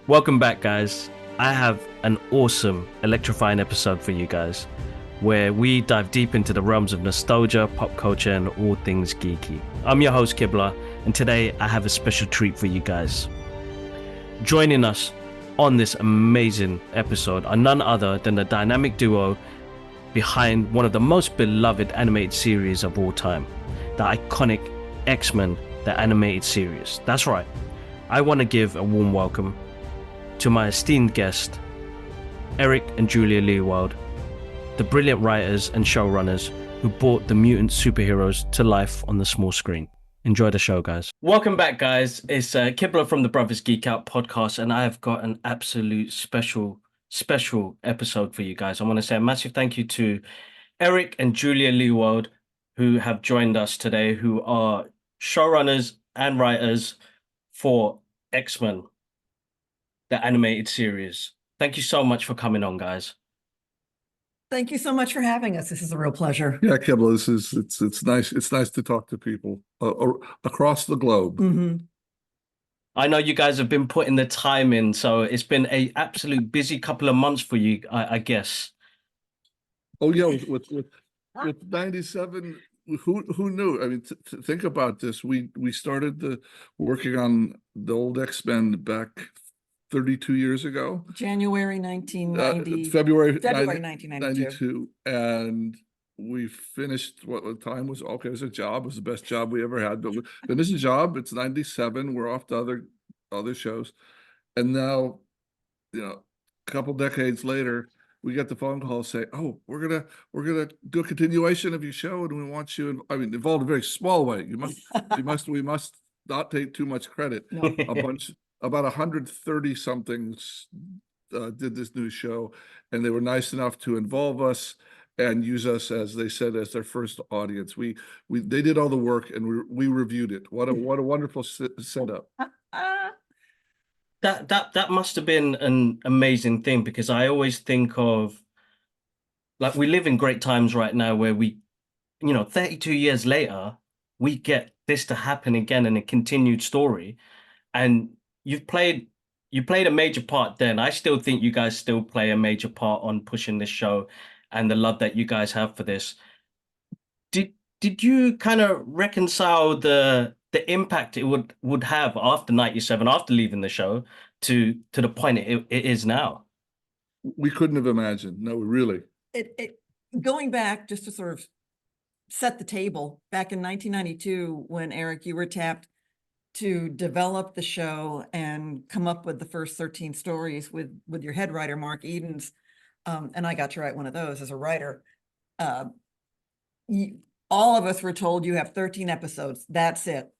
Welcome back, guys. I have an awesome, electrifying episode for you guys where we dive deep into the realms of nostalgia, pop culture, and all things geeky. I'm your host, Kibla, and today I have a special treat for you guys. Joining us on this amazing episode are none other than the dynamic duo behind one of the most beloved animated series of all time, the iconic X-Men, the animated series. That's right. I want to give a warm welcome to my esteemed guest, Eric and Julia Lewald, the brilliant writers and showrunners who brought the mutant superheroes to life on the small screen. Enjoy the show, guys. Welcome back, guys. It's Kibler from the Brothers Geek Out podcast, and I have got an absolute special episode for you guys. I want to say a massive thank you to Eric and Julia Lewald, who have joined us today, who are showrunners and writers for X-Men, the animated series. Thank you so much for coming on, guys. Thank you so much for having us. This is a real pleasure. Yeah, Kibble, it's nice. It's nice to talk to people across the globe. Mm-hmm. I know you guys have been putting the time in, so it's been an absolute busy couple of months for you, I guess. Oh yeah, with 97, who knew? I mean, think about this. We started working on the old X-Men back 32 years ago. January 1990. February 1992. And we finished what the time was. Okay, it was a job. It was the best job we ever had. But we finished the job. It's 97. We're off to other shows. And now, a couple decades later, we get the phone call say, "Oh, we're gonna do a continuation of your show, and we want you." Involved in a very small way. We must not take too much credit. No. About 130 somethings did this new show, and they were nice enough to involve us and use us, as they said, as their first audience. They did all the work, and we reviewed it. What a wonderful setup. That must have been an amazing thing, because I always think of, like, we live in great times right now where 32 years later, we get this to happen again in a continued story. And you played a major part then. I still think you guys still play a major part on pushing this show and the love that you guys have for this. Did you kind of reconcile the impact it would have after 97, after leaving the show, to the point it is now? We couldn't have imagined. No, really. Going back, just to sort of set the table, back in 1992, when Eric, you were tapped to develop the show and come up with the first 13 stories with your head writer, Mark Edens, and I got to write one of those as a writer. All of us were told you have 13 episodes. That's it.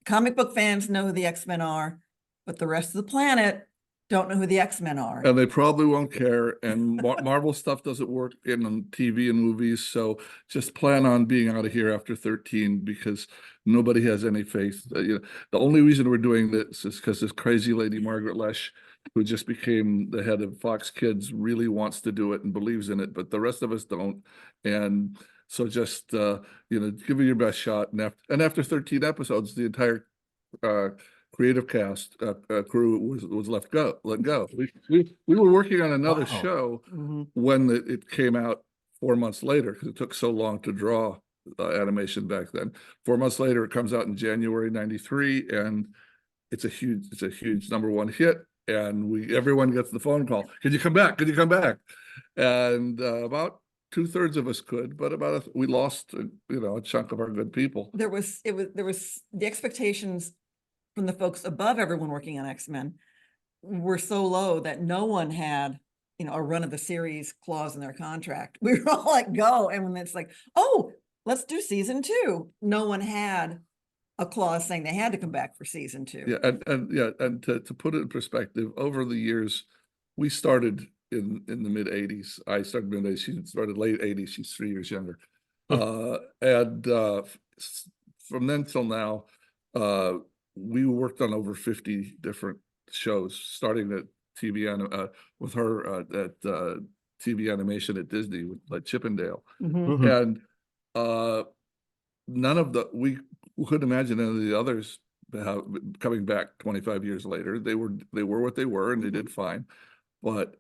Comic book fans know who the X-Men are, but the rest of the planet don't know who the X-Men are. And they probably won't care. And Marvel stuff doesn't work in TV and movies. So just plan on being out of here after 13, because nobody has any faith. The only reason we're doing this is because this crazy lady, Margaret Lesh, who just became the head of Fox Kids, really wants to do it and believes in it, but the rest of us don't. And so just, give it your best shot. And after 13 episodes, the entire creative cast crew was let go. We were working on another show when it came out 4 months later, because it took so long to draw animation back then. 4 months later, it comes out in January 93, and it's a huge #1 hit. And everyone gets the phone call, "Can you come back? Can you come back?" And about 2/3 of us could, but we lost a chunk of our good people. There was the expectations from the folks above everyone working on X-Men were so low that no one had, a run of the series clause in their contract. We were all like, go. And when it's like, oh, let's do season 2, no one had a clause saying they had to come back for season 2. Yeah, and to put it in perspective, over the years, we started in the mid 80s. I started mid 80s. She started late 80s. She's 3 years younger. And from then till now, we worked on over 50 different shows, starting at with her at TV animation at Disney with Chippendale. And we couldn't imagine any of the others coming back 25 years later. They were what they were, and they did fine. But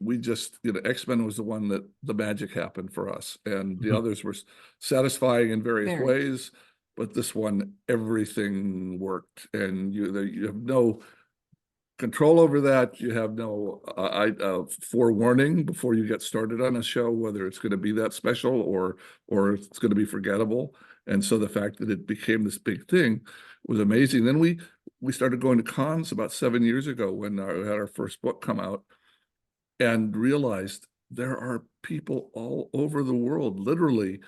we just, X-Men was the one that the magic happened for us, and the others were satisfying in various Very. ways. But this one, everything worked, and you have no control over that. You have no forewarning before you get started on a show, whether it's going to be that special or it's going to be forgettable. And so the fact that it became this big thing was amazing. Then we started going to cons about 7 years ago when we had our first book come out, and realized there are people all over the world, literally,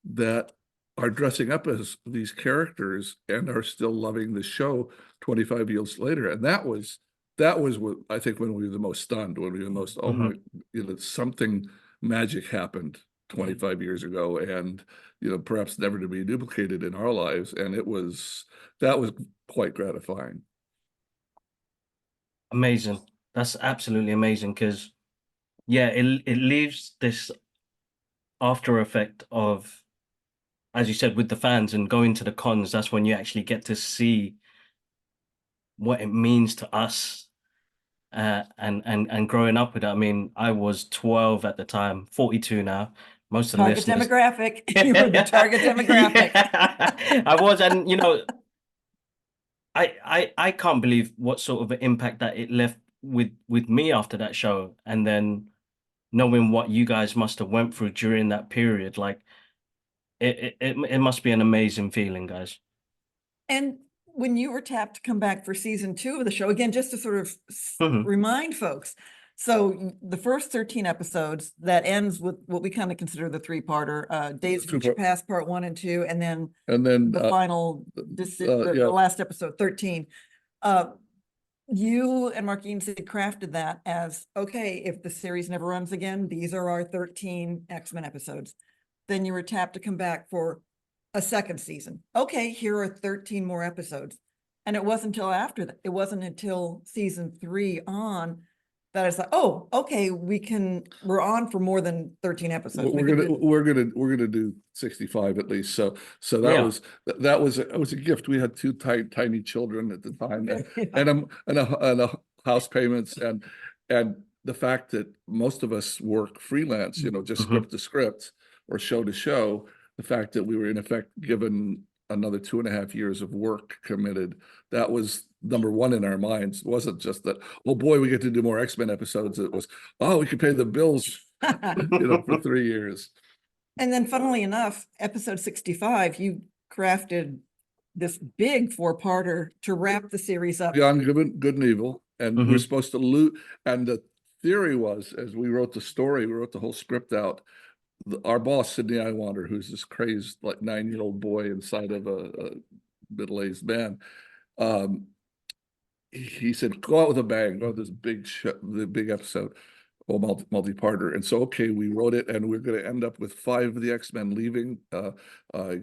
that are dressing up as these characters and are still loving the show 25 years later. And that was what I think when we were the most stunned, when we were the most, oh my, something magic happened 25 years ago, and perhaps never to be duplicated in our lives. And that was quite gratifying. Amazing. That's absolutely amazing, because yeah, it leaves this after effect of, as you said, with the fans and going to the cons. That's when you actually get to see what it means to us, and growing up with it. I mean, I was 12 at the time, 42 now. Most of the Target listeners. demographic. You were the target demographic. Yeah, I was, and I can't believe what sort of an impact that it left with me after that show, and then knowing what you guys must have went through during that period. Like, it must be an amazing feeling, guys. And when you were tapped to come back for season 2 of the show, again, just to sort of Mhm. remind folks, so the first 13 episodes, that ends with what we kind of consider the 3-parter, Days of Future Past Part 1 and 2, and then the final, the last episode, 13. You and Marquine had crafted that as, okay, if the series never runs again, these are our 13 X-Men episodes. Then you were tapped to come back for a second season. Okay, here are 13 more episodes. And it wasn't until after that, it wasn't until season 3 on that it's like, oh, okay, we're on for more than 13 episodes. We're gonna do 65 at least. So Yeah. that was a gift. We had 2 tiny children at the time, and a house payments, and the fact that most of us work freelance, just script to script or show to show. The fact that we were in effect given another 2.5 years of work committed, that was number one in our minds. It wasn't just that, oh boy, we get to do more X-Men episodes. It was, oh, we can pay the bills, for 3 years. And then funnily enough, episode 65, you crafted this big 4-parter to wrap the series up. Beyond Good and Evil. And we're supposed to loot. And the theory was, as we wrote the story, we wrote the whole script out, our boss, Sidney Iwander, who's this crazed, like 9-year-old boy inside of a middle-aged man, he said, go out with a bang, go with this the big episode, or multi-parter. And so, okay, we wrote it, and we're going to end up with 5 of the X-Men leaving,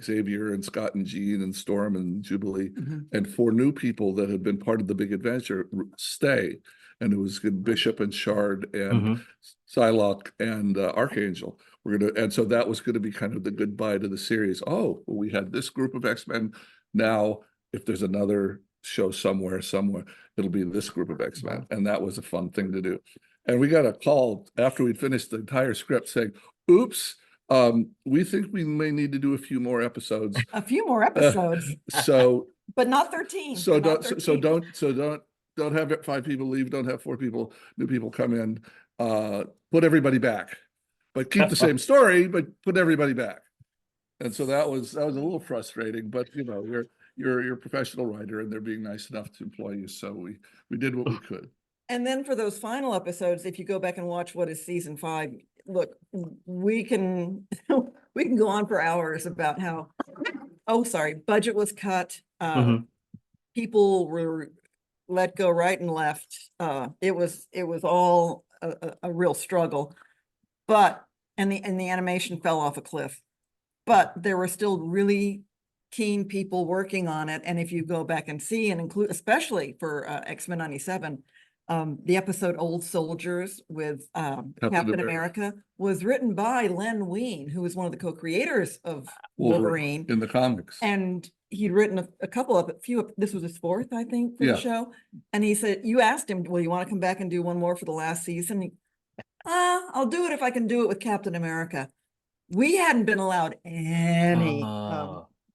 Xavier and Scott and Jean and Storm and Jubilee, and 4 new people that had been part of the big adventure stay. And it was Bishop and Shard and Psylocke and Archangel. And so that was going to be kind of the goodbye to the series. Oh, well, we had this group of X-Men. Now, if there's another show somewhere, it'll be this group of X-Men. And that was a fun thing to do. And we got a call after we'd finished the entire script saying, oops, we think we may need to do a few more episodes. A few more episodes. But not 13. So don't have 5 people leave, don't have 4 new people come in, put everybody back, but keep the same story, but put everybody back. And so that was a little frustrating, but you're a professional writer, and they're being nice enough to employ you. So we did what we could. And then for those final episodes, if you go back and watch what is season 5, look, we can go on for hours about how, budget was cut. People were let go right and left. It was all a real struggle, and the animation fell off a cliff, but there were still really keen people working on it. And if you go back and see and include, especially for X-Men 97, The episode Old Soldiers with Captain America. America was written by Len Wein, who was one of the co-creators of Wolverine. in the comics. And he'd written a couple of, this was his fourth, I think, for Yeah. the show. And he said, you asked him, well, you want to come back and do one more for the last season? I'll do it if I can do it with Captain America. We hadn't been allowed any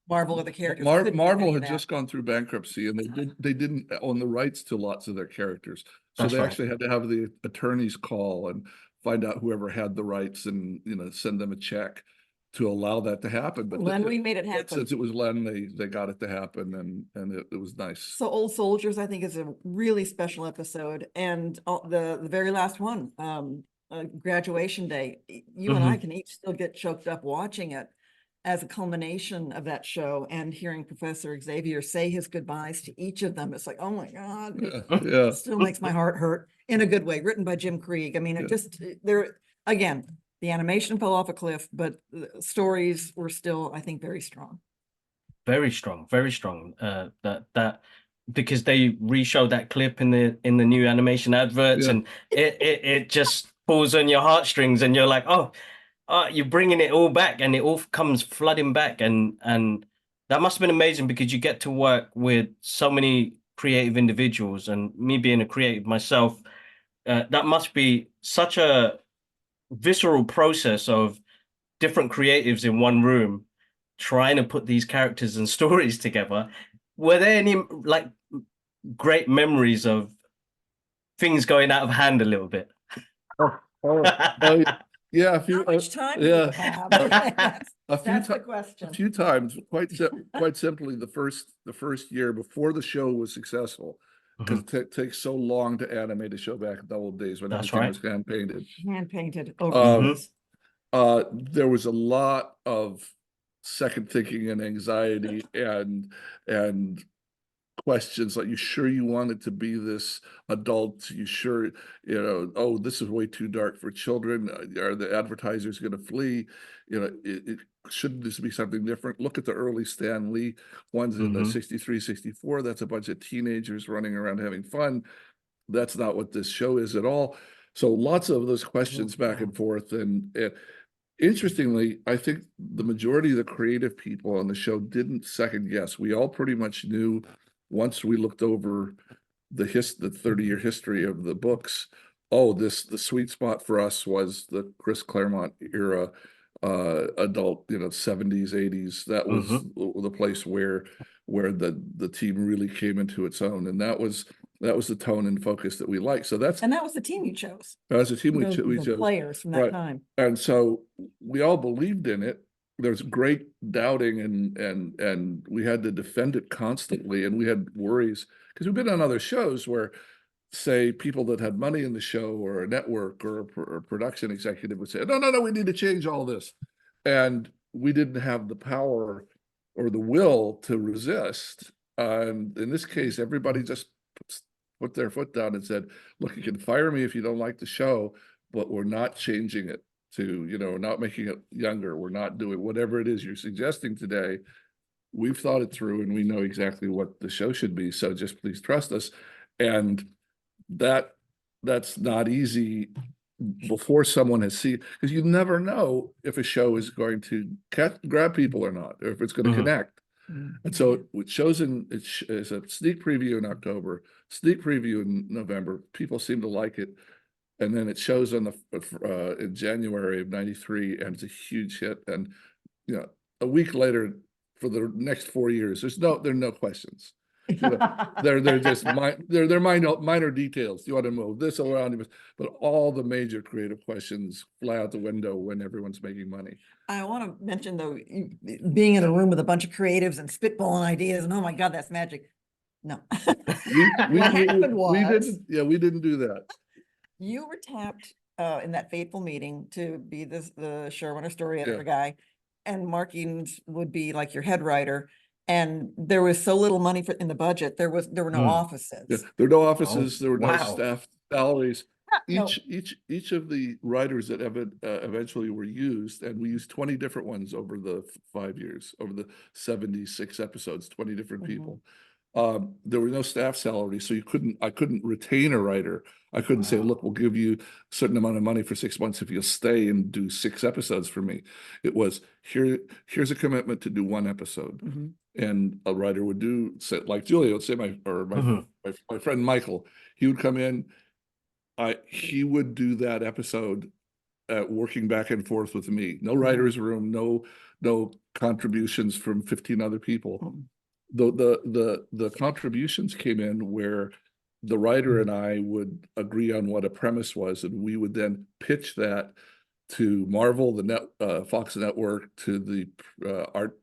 Marvel other characters. Couldn't do Marvel any of had that. just gone through bankruptcy, and they didn't own the rights to lots of their characters. So That's they right. actually had to have the attorneys call and find out whoever had the rights and, you know, send them a check to allow that to happen. But Len Wein made it happen. since it was Len, they got it to happen, and it was nice. So Old Soldiers, I think, is a really special episode. And the very last one, Graduation Day, you and I can each still get choked up watching it as a culmination of that show and hearing Professor Xavier say his goodbyes to each of them. It's like, oh my God, Yeah. it still makes my heart hurt in a good way, written by Jim Krieg. I mean, it just, again, the animation fell off a cliff, but the stories were still, I think, very strong. Very strong, very strong. That because they re-showed that clip in the new animation adverts, and it just pulls on your heartstrings, and you're like, oh, you're bringing it all back, and it all comes flooding back, and that must have been amazing because you get to work with so many creative individuals, and me being a creative myself, that must be such a visceral process of different creatives in one room trying to put these characters and stories together. Were there any like great memories of things going out of hand a little bit? Yeah, How much time do you have? That's the question. A few times, quite simply, the first year before the show was successful, because it takes so long to animate a show back in the old days when everything was hand painted. Hand painted overseas. There was a lot of second thinking and anxiety and questions like, you sure you want it to be this adult? You sure, you know, oh, this is way too dark for children? Are the advertisers going to flee? You know, shouldn't this be something different? Look at the early Stan Lee ones in the 63, 64. That's a bunch of teenagers running around having fun. That's not what this show is at all. So lots of those questions back and forth. And interestingly, I think the majority of the creative people on the show didn't second guess. We all pretty much knew, once we looked over the 30-year history of the books, oh, the sweet spot for us was the Chris Claremont era, adult, you know, 70s, 80s. That was the place where the team really came into its own, and that was the tone and focus that we liked. So that was the team you chose. As a team, we chose players from that time, and so we all believed in it. There's great doubting, and we had to defend it constantly, and we had worries because we've been on other shows where, say, people that had money in the show or a network or a production executive would say, no, we need to change all this, and we didn't have the power or the will to resist. And in this case, everybody just put their foot down and said, look, you can fire me if you don't like the show, but we're not changing it to, you know, we're not making it younger. We're not doing whatever it is you're suggesting today. We've thought it through and we know exactly what the show should be. So just please trust us. And that's not easy before someone has seen, because you never know if a show is going to grab people or not, or if it's going to connect. And so it shows it's a sneak preview in October, sneak preview in November. People seem to like it. And then it shows on in January of '93, and it's a huge hit. And, you know, a week later, for the next 4 years, there are no questions. You know, they're just they're minor details. Do you want to move this around? But all the major creative questions fly out the window when everyone's making money. I want to mention, though, being in a room with a bunch of creatives and spitballing ideas, and oh my God, that's magic. No, we didn't do that. You were tapped in that fateful meeting to be the showrunner, story editor Yeah. guy, and Mark Edens would be like your head writer. And there was so little money in the budget. There were no offices. Yeah, there were no offices. There were no wow. staff salaries. No. Each of the writers that eventually were used, and we used 20 different ones over the 5 years, over the 76 episodes, 20 different people. there were no staff salary, so I couldn't retain a writer. I couldn't say, look, we'll give you a certain amount of money for 6 months if you'll stay and do 6 episodes for me. It was here's a commitment to do 1 episode. Mhm. And a writer would do, say, like Julia would say, my friend Michael, he would come in, he would do that episode, working back and forth with me. No writer's room, no contributions from 15 other people. The contributions came in where the writer and I would agree on what a premise was, and we would then pitch that to Marvel, the Fox Network, to the art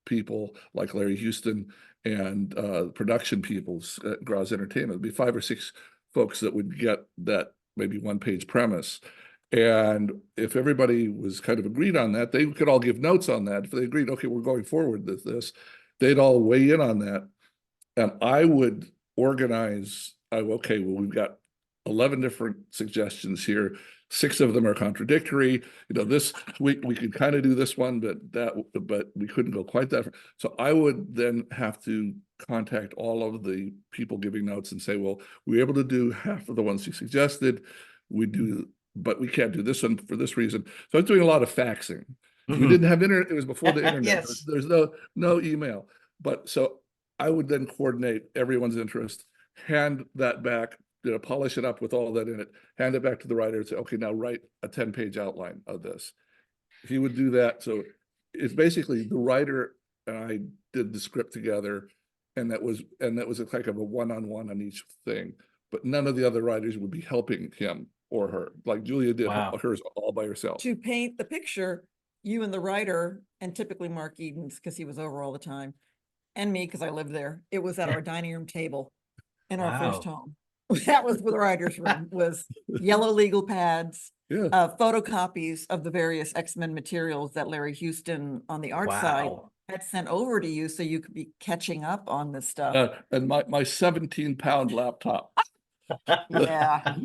people like Larry Houston, and production people at Graz Entertainment. It'd be 5 or 6 folks that would get that maybe 1-page premise. And if everybody was kind of agreed on that, they could all give notes on that. If they agreed, okay, we're going forward with this, they'd all weigh in on that. And I would organize, okay, well, we've got 11 different suggestions here. 6 of them are contradictory. This we could kind of do this one, but we couldn't go quite that far. So I would then have to contact all of the people giving notes and say, well, we were able to do half of the ones you suggested. But we can't do this one for this reason. So I was doing a lot of faxing. We didn't have internet. It was before the internet. Yes. There's no email. But so I would then coordinate everyone's interest, hand that back, polish it up with all that in it, hand it back to the writer and say, okay, now write a 10-page outline of this. He would do that. So it's basically the writer and I did the script together, and that was a kind of a one-on-one on each thing. But none of the other writers would be helping him or her, like Julia did hers all by herself. To paint the picture, you and the writer, and typically Mark Edens, because he was over all the time, and me, because I lived there, it was at our dining room table in our first home. That was the writer's room, was yellow legal pads, photocopies of the various X-Men materials that Larry Houston on the art side had sent over to you, so you could be catching up on this stuff. And my 17-pound laptop. Yeah,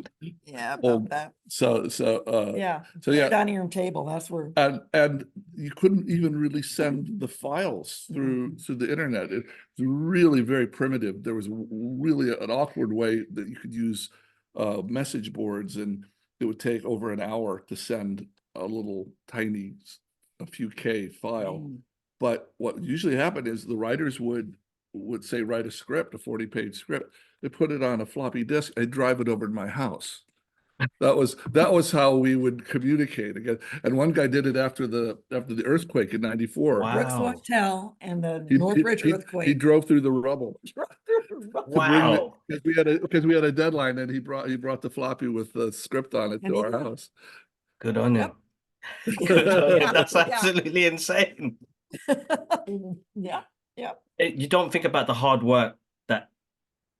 about that. So Dining room table, that's where. And you couldn't even really send the files through the internet. It's really very primitive. There was really an awkward way that you could use message boards, and it would take over an hour to send a little tiny, a few K file. But what usually happened is the writers would say, write a script, a 40-page script. They put it on a floppy disk. I'd drive it over to my house. That was how we would communicate again. And one guy did it after the earthquake in '94. Brooks Hotel and the Northridge earthquake. He drove through the rubble. Because we had a deadline, and he brought the floppy with the script on it to our house. Good on him. That's absolutely insane. Yeah. You don't think about the hard work that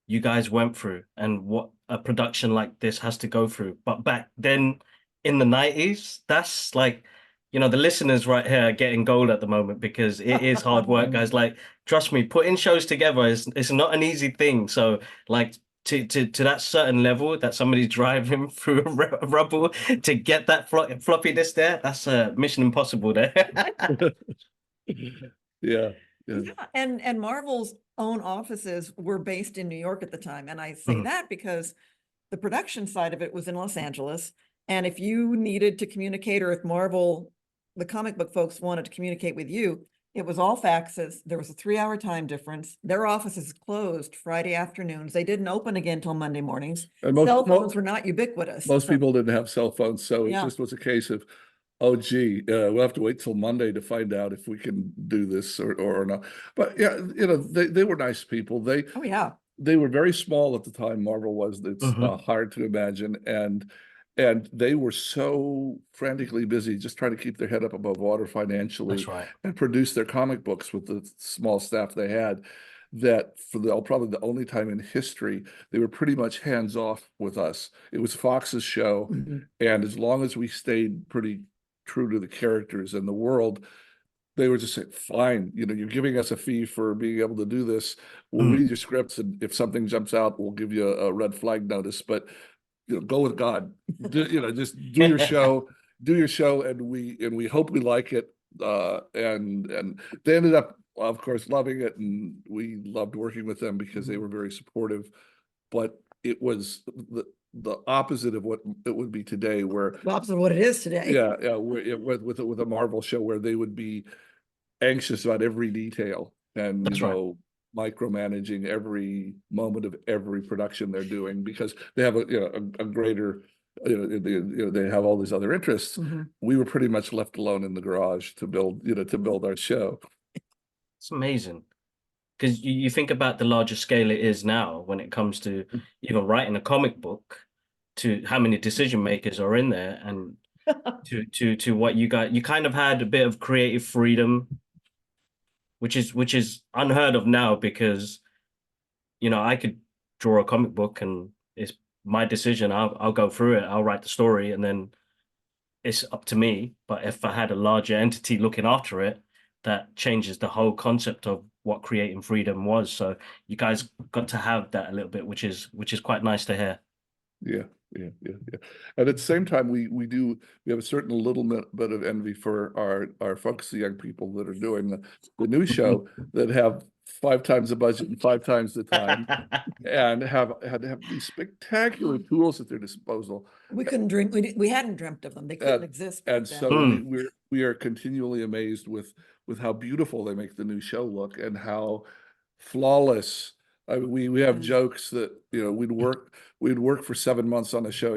you guys went through and what a production like this has to go through. But back then in the 90s, that's like, the listeners right here are getting gold at the moment, because it is hard work, guys. Like, trust me, putting shows together is not an easy thing. So like to that certain level that somebody's driving through rubble to get that floppy disk there, that's a mission impossible there. Yeah. And Marvel's own offices were based in New York at the time. And I say that because the production side of it was in Los Angeles. And if you needed to communicate, or if Marvel, the comic book folks, wanted to communicate with you, it was all faxes. There was a 3-hour time difference. Their offices closed Friday afternoons. They didn't open again till Monday mornings. And cell phones were not ubiquitous. Most people didn't have cell phones. So it just was a case of, oh, gee, we'll have to wait till Monday to find out if we can do this or not. But they were nice people. They were very small at the time. Marvel was. It's hard to imagine, and they were so frantically busy just trying to keep their head up above water financially. That's right. And produce their comic books with the small staff they had, that for probably the only time in history, they were pretty much hands off with us. It was Fox's show, and as long as we stayed pretty true to the characters and the world, they were just saying, fine, you're giving us a fee for being able to do this. We'll read your scripts, and if something jumps out, we'll give you a red flag notice, but go with God. Just do your show, and we hope we like it. And they ended up of course, loving it, and we loved working with them because they were very supportive. But it was the opposite of what it would be today, where The opposite of what it is today. yeah, with a Marvel show where they would be anxious about every detail and That's right. micromanaging every moment of every production they're doing because they have a greater they have all these other interests. Mhm. We were pretty much left alone in the garage to build our show. It's amazing. Because you think about the larger scale it is now when it comes to even writing a comic book, to how many decision makers are in there, and to what you got. You kind of had a bit of creative freedom, which is unheard of now because I could draw a comic book and it's my decision. I'll go through it. I'll write the story, and then it's up to me. But if I had a larger entity looking after it, that changes the whole concept of what creating freedom was. So you guys got to have that a little bit, which is quite nice to hear. Yeah, yeah. And at the same time, we have a certain little bit of envy for our folks, the young people that are doing the new show that have 5 times the budget and 5 times the time, and had to have these spectacular tools at their disposal. We couldn't dream, we hadn't dreamt of them. They couldn't exist back And then. so we are continually amazed with how beautiful they make the new show look and how flawless. I mean, we have jokes that we'd work for 7 months on a show,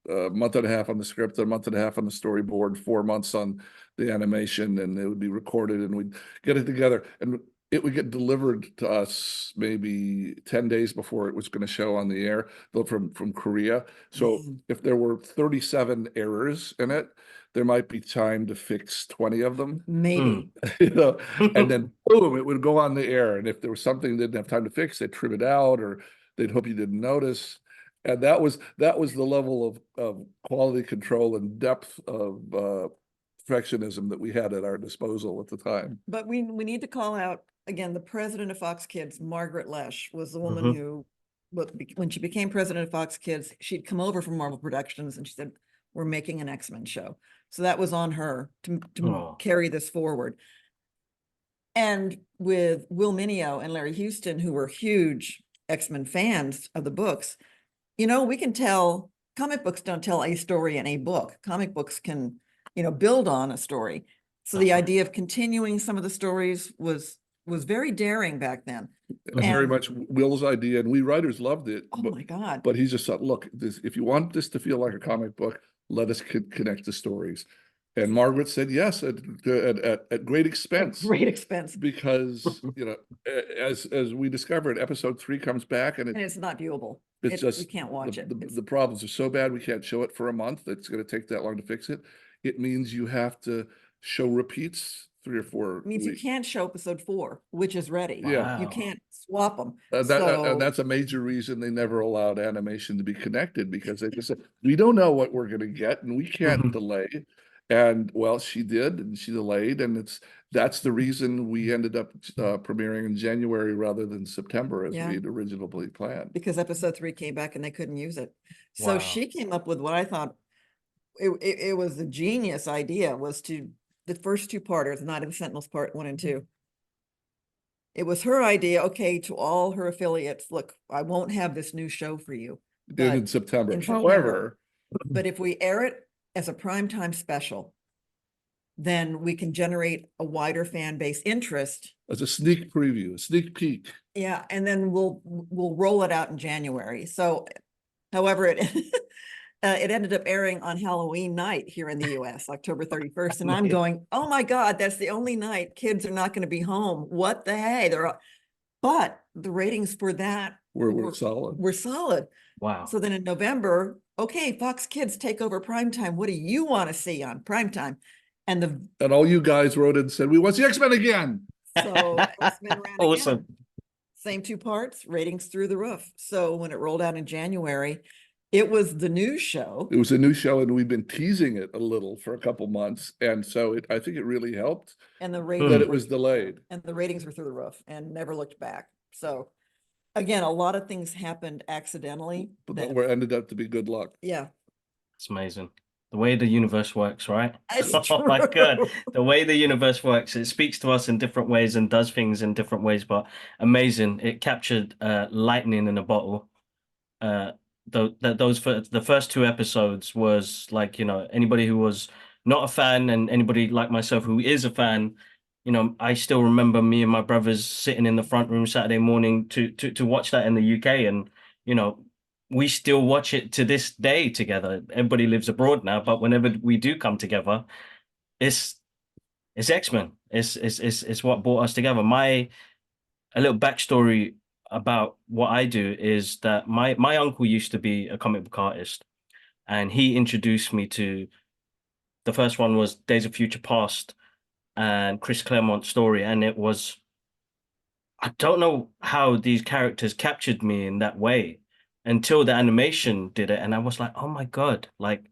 a month and a half on the script, a month and a half on the storyboard, 4 months on the animation, and it would be recorded, and we'd get it together, and it would get delivered to us maybe 10 days before it was going to show on the air, though from Korea. So if there were 37 errors in it, there might be time to fix 20 of them. Maybe. And then boom, it would go on the air. And if there was something they didn't have time to fix, they'd trim it out, or they'd hope you didn't notice. And that was the level of quality control and depth of perfectionism that we had at our disposal at the time. But we need to call out, again, the president of Fox Kids, Margaret Lesh, was the woman who, when she became president of Fox Kids, she'd come over from Marvel Productions and she said, we're making an X-Men show. So that was on her to carry this forward. And with Will Mineo and Larry Houston, who were huge X-Men fans of the books, we can tell, comic books don't tell a story in a book. Comic books can, build on a story. So the idea of continuing some of the stories was very daring back then. Very much Will's idea, and we writers loved it. Oh my God. But he just thought, look, if you want this to feel like a comic book, let us connect the stories. And Margaret said yes at great expense. Great expense. Because, as we discovered, episode 3 comes back and it's not viewable. It's just, you can't watch it. The problems are so bad, we can't show it for a month. It's going to take that long to fix it. It means you have to show repeats 3 or 4 It means weeks. you can't show episode 4, which is ready. Yeah. You can't swap them. And that's a major reason they never allowed animation to be connected, because they just said, we don't know what we're going to get and we can't delay. And well, she did, and she delayed, and that's the reason we ended up premiering in January rather than September as we had originally planned. Because episode 3 came back and they couldn't use it. So she came up with what I thought it was a genius idea, was to the first 2 parters, Night of the Sentinels part 1 and 2. It was her idea, okay, to all her affiliates, look, I won't have this new show for you. In September. However, but if we air it as a primetime special, then we can generate a wider fan base interest. As a sneak preview, a sneak peek. Yeah, and then we'll roll it out in January. So, however, it ended up airing on Halloween night here in the US, October 31st. And I'm going, oh my God, that's the only night kids are not going to be home. What the hey? But the ratings for that were solid. Were solid. Wow. So then in November, okay, Fox Kids take over primetime. What do you want to see on primetime? And all you guys wrote and said, we want the X-Men again. So X-Men ran awesome. Again. Same 2 parts, ratings through the roof. So when it rolled out in January, it was the new show. It was a new show, and we've been teasing it a little for a couple months. And so I think it really helped. And the ratings that it was delayed. And the ratings were through the roof and never looked back. So again, a lot of things happened accidentally. But that ended up to be good luck. Yeah. It's amazing. the way the universe works, right? It's Oh my God, true. the way the universe works, it speaks to us in different ways and does things in different ways, but amazing. It captured lightning in a bottle. Uh, the first two episodes was like, anybody who was not a fan and anybody like myself who is a fan, I still remember me and my brothers sitting in the front room Saturday morning to watch that in the UK, and you know we still watch it to this day together. Everybody lives abroad now, but whenever we do come together, it's it's X-Men. It's what brought us together. A little backstory about what I do is that my uncle used to be a comic book artist, and he introduced me to the first one was Days of Future Past and Chris Claremont's story, and it was I don't know how these characters captured me in that way until the animation did it, and I was like, oh my God, like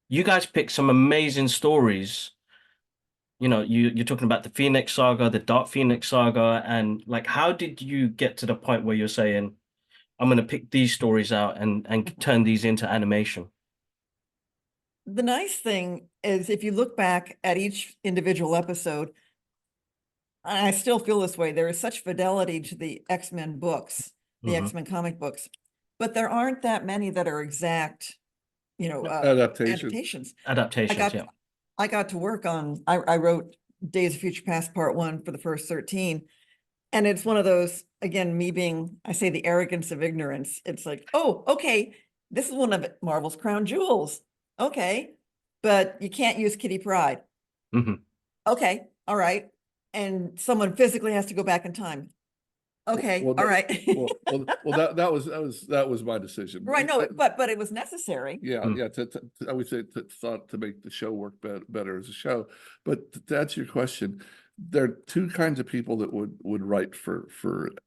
you guys picked some amazing stories. You're talking about the Phoenix Saga, the Dark Phoenix Saga, and like how did you get to the point where you're saying, I'm gonna pick these stories out and turn these into animation? The nice thing is if you look back at each individual episode, and I still feel this way, there is such fidelity to the X-Men books, the Hmm. X-Men comic books, but there aren't that many that are exact, Adaptation. adaptations. Adaptations, yeah. I got to work on, I wrote Days of Future Past Part 1 for the first 13. And it's one of those, again, me being, I say the arrogance of ignorance. It's like, oh, okay, this is one of Marvel's crown jewels. Okay, but you can't use Kitty Pryde. Hmm. Okay, all right. And someone physically has to go back in time. Okay, Well, all right. that was my decision. Right, no, but it was necessary. Yeah, Mm. yeah. I would say thought to make the show work better as a show. But to answer your question, there are two kinds of people that would write for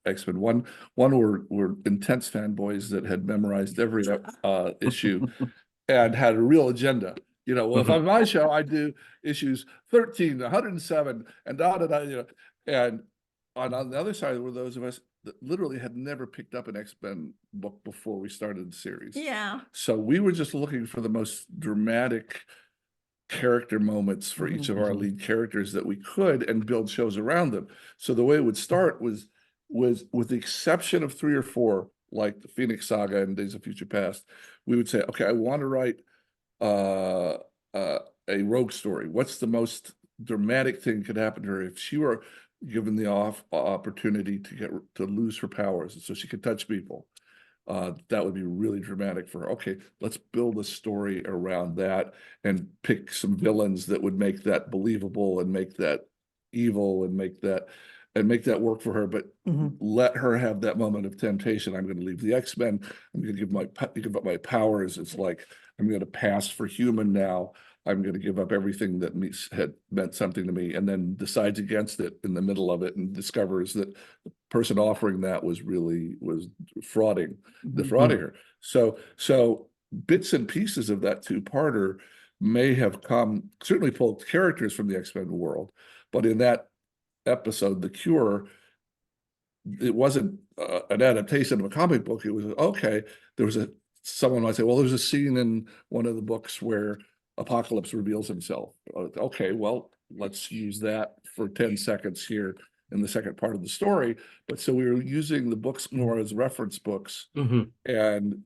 X-Men. One were intense fanboys that had memorized every issue and had a real agenda. Well, if Hmm. I'm my show, I do issues 13, 107, and da. And on the other side were those of us that literally had never picked up an X-Men book before we started the series. Yeah. So we were just looking for the most dramatic character moments for each of our lead characters that we could and build shows around them. So the way it would start was with the exception of 3 or 4, like the Phoenix Saga and Days of Future Past, we would say, okay, I want to write uh, a rogue story. What's the most dramatic thing could happen to her if she were given the opportunity to lose her powers, so she could touch people? That would be really dramatic for her. Okay, let's build a story around that and pick some villains that would make that believable and make that evil and make that work for her, but let her have that moment of temptation. I'm going to leave the X-Men. I'm going to give up my powers. It's like I'm going to pass for human now. I'm going to give up everything that had meant something to me, and then decides against it in the middle of it and discovers that the person offering that was defrauding her. So bits and pieces of that two-parter may have come, certainly pulled characters from the X-Men world, but in that episode, The Cure, it wasn't an adaptation of a comic book. It was okay. Someone might say, well, there's a scene in one of the books where Apocalypse reveals himself. Okay, well, let's use that for 10 seconds here in the second part of the story. But so we were using the books more as reference books and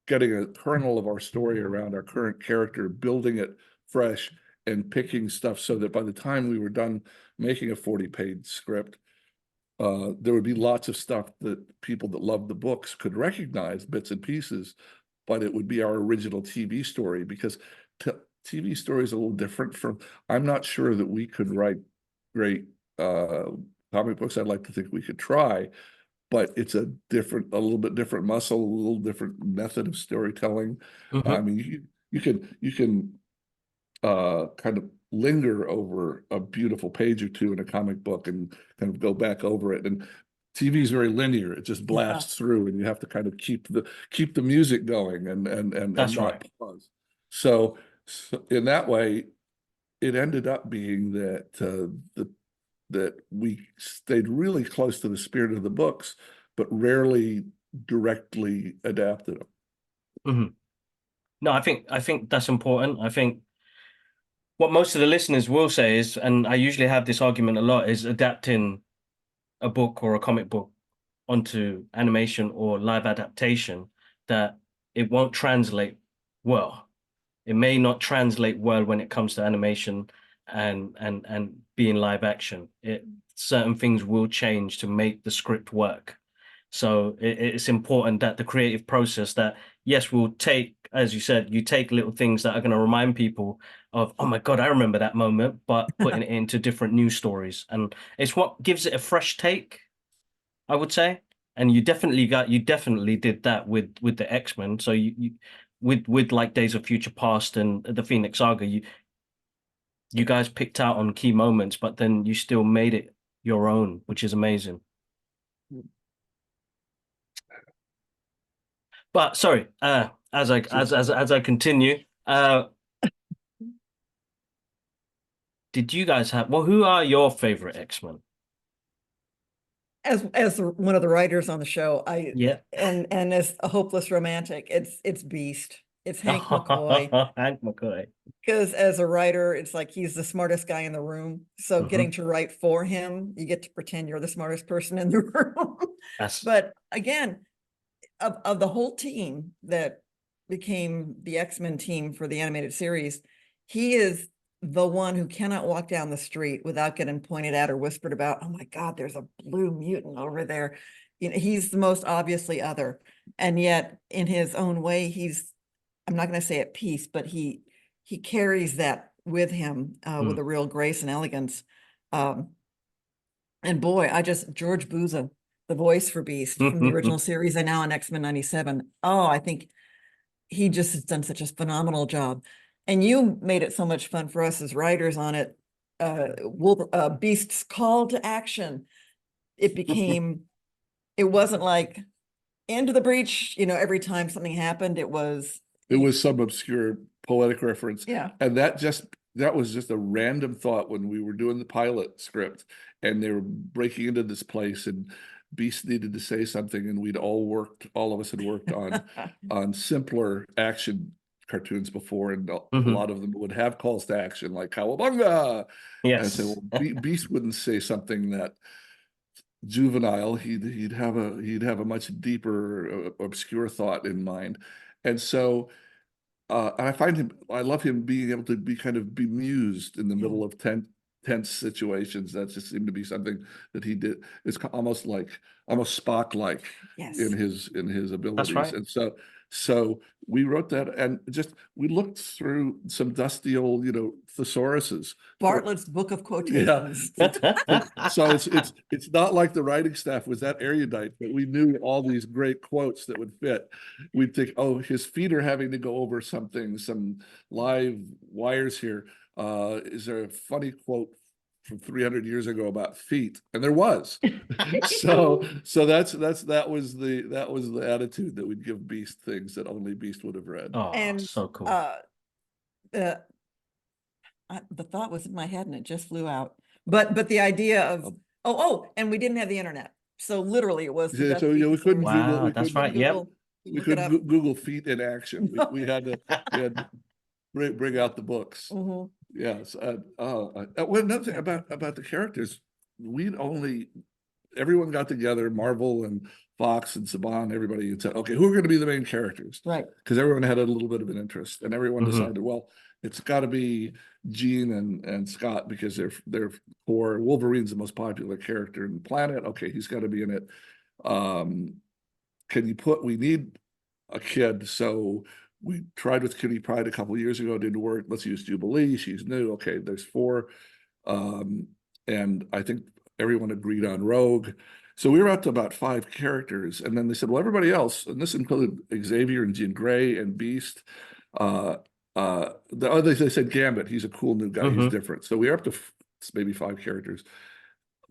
getting a kernel of our story around our current character, building it fresh and picking stuff so that by the time we were done making a 40-page script, there would be lots of stuff that people that loved the books could recognize, bits and pieces, but it would be our original TV story, because TV story is a little different from, I'm not sure that we could write great comic books. I'd like to think we could try, but it's a little bit different muscle, a little different method of storytelling. I mean, you can kind of linger over a beautiful page or two in a comic book and kind of go back over it. And TV is very linear; it just blasts through, and you have to kind of keep the music going and That's not right. pause. So in that way, it ended up being that we stayed really close to the spirit of the books, but rarely directly adapted them. No, I think that's important. I think what most of the listeners will say is, and I usually have this argument a lot, is adapting a book or a comic book onto animation or live adaptation, that it won't translate well. It may not translate well when it comes to animation and being live action. Certain things will change to make the script work. So it's important that the creative process, that yes, we'll take, as you said, you take little things that are going to remind people of, oh my God, I remember that moment, but putting it into different news stories. And it's what gives it a fresh take, I would say. And you definitely did that with the X-Men. So you with like Days of Future Past and the Phoenix Saga, you guys picked out on key moments, but then you still made it your own, which is amazing. But sorry, as I continue, did you guys have, well, who are your favorite X-Men? As one of the writers on the show, Yeah. and as a hopeless romantic, it's Beast. It's Hank McCoy. Hank McCoy. Because as a writer, it's like he's the smartest guy in the room. So Mhm. getting to write for him, you get to pretend you're the smartest person in the room. That's But again, of the whole team that became the X-Men team for the animated series, he is the one who cannot walk down the street without getting pointed at or whispered about. Oh my God, there's a blue mutant over there. You know, he's the most obviously other. And yet in his own way, I'm not going to say at peace, but he carries that with him with a real grace and elegance. And boy, George Buza, the voice for Beast from the original series and now on X-Men 97. Oh, I think he just has done such a phenomenal job. And you made it so much fun for us as writers on it. Beast's call to action. It wasn't like into the breach, every time something happened, it was some obscure poetic reference. Yeah. And that was just a random thought when we were doing the pilot script and they were breaking into this place and Beast needed to say something, and all of us had worked on simpler action cartoons before, and a lot of them would have calls to action like Cowabunga. And I said, Yes. well, Beast wouldn't say something that juvenile. He'd have a much deeper, obscure thought in mind. And so and I love him being able to be kind of bemused in the middle of tense situations. That just seemed to be something that he did. It's almost Spock-like Yes. in his abilities. right. And so we wrote that, and we looked through some dusty old, thesauruses. Bartlett's Book of Yeah. Quotations. So it's not like the writing staff was that erudite, but we knew all these great quotes that would fit. We'd think, oh, his feet are having to go over something, some live wires here. Is there a funny quote from 300 years ago about feet? And there was. So that was the attitude that we'd give Beast things that only Beast would have read. Oh, And so cool. the thought was in my head and it just flew out. But the idea of and we didn't have the internet, so literally it was. Yeah, so we couldn't Wow, Google. that's right. Yep. We couldn't Google feet in action. We had to bring out the books. Mhm. Yes. Well, another thing about the characters, everyone got together, Marvel and Fox and Saban, everybody, and said, okay, who are going to be the main characters? Right. Because everyone had a little bit of an interest, and everyone decided, well, it's got to be Jean and Scott because they're core. Wolverine's the most popular character in the planet. Okay, he's got to be in it. We need a kid, so we tried with Kitty Pryde a couple of years ago, didn't work. Let's use Jubilee. She's new. Okay, there's 4. And I think everyone agreed on Rogue. So we were up to about 5 characters. And then they said, well, everybody else, and this included Xavier and Jean Grey and Beast. They said Gambit. He's a cool new guy. He's different. So we were up to maybe 5 characters.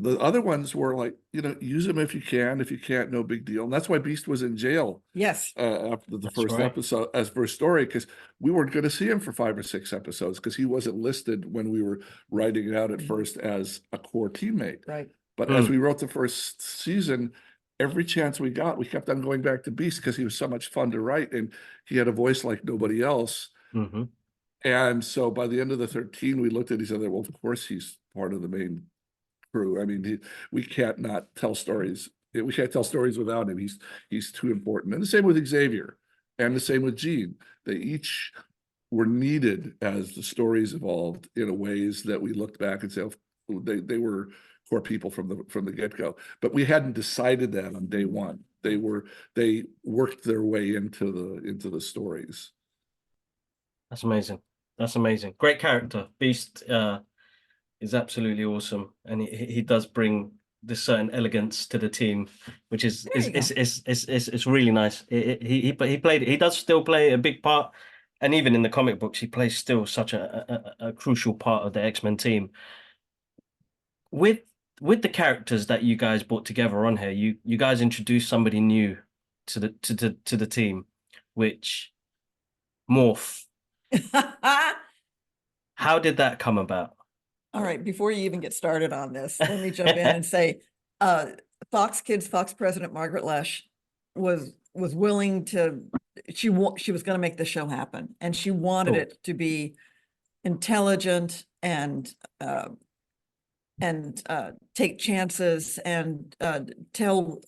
The other ones were like, use them if you can. If you can't, no big deal. And that's why Beast was in jail. Yes. After the first episode, as first story, because we weren't going to see him for 5 or 6 episodes because he wasn't listed when we were writing it out at first as a core teammate. Right. But as we wrote the first season, every chance we got, we kept on going back to Beast because he was so much fun to write, and he had a voice like nobody else. Mm-hmm. And so by the end of the 13, we looked at each other. Well, of course he's part of the main crew. I mean, we can't not tell stories. We can't tell stories without him. He's too important. And the same with Xavier, and the same with Jean. They each were needed as the stories evolved in ways that we looked back and said, oh, they were core people from the get-go. But we hadn't decided that on day one. They worked their way into the stories. That's amazing. That's amazing. Great character. Beast is absolutely awesome, and he does bring this certain elegance to the team, which is it's really nice. He does still play a big part, and even in the comic books, he plays still such a crucial part of the X-Men team. With the characters that you guys brought together on here, you guys introduced somebody new to the team, which Morph. How did that come about? All right, before you even get started on this, let me jump in and say, Fox president Margaret Loesch was willing to, she was going to make the show happen, and she wanted Cool. it to be intelligent and take chances and deal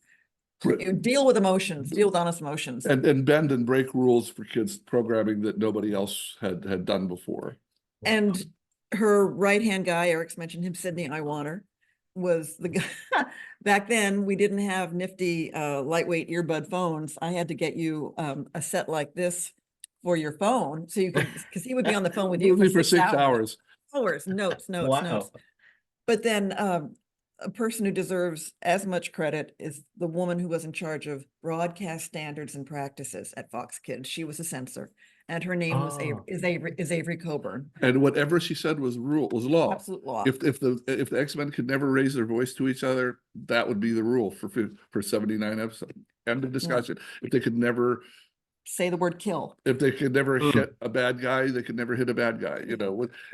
with emotions, deal with honest emotions. And bend and break rules for kids programming that nobody else had done before. And her right-hand guy, Eric's mentioned him, Sidney Iwaner, was the guy. Back then, we didn't have nifty lightweight earbud phones. I had to get you a set like this for your phone, so you could, because he would be on the phone with you for 6 hours. Notes. Wow. But then a person who deserves as much credit is the woman who was in charge of broadcast standards and practices at Fox Kids. She was a censor, and her name was Avery Coburn. And whatever she said was law. Absolute law. If the X-Men could never raise their voice to each other, that would be the rule for 79 episodes. End of discussion. If they could never say the word kill, if they could never hit a bad guy, they could never hit a bad guy.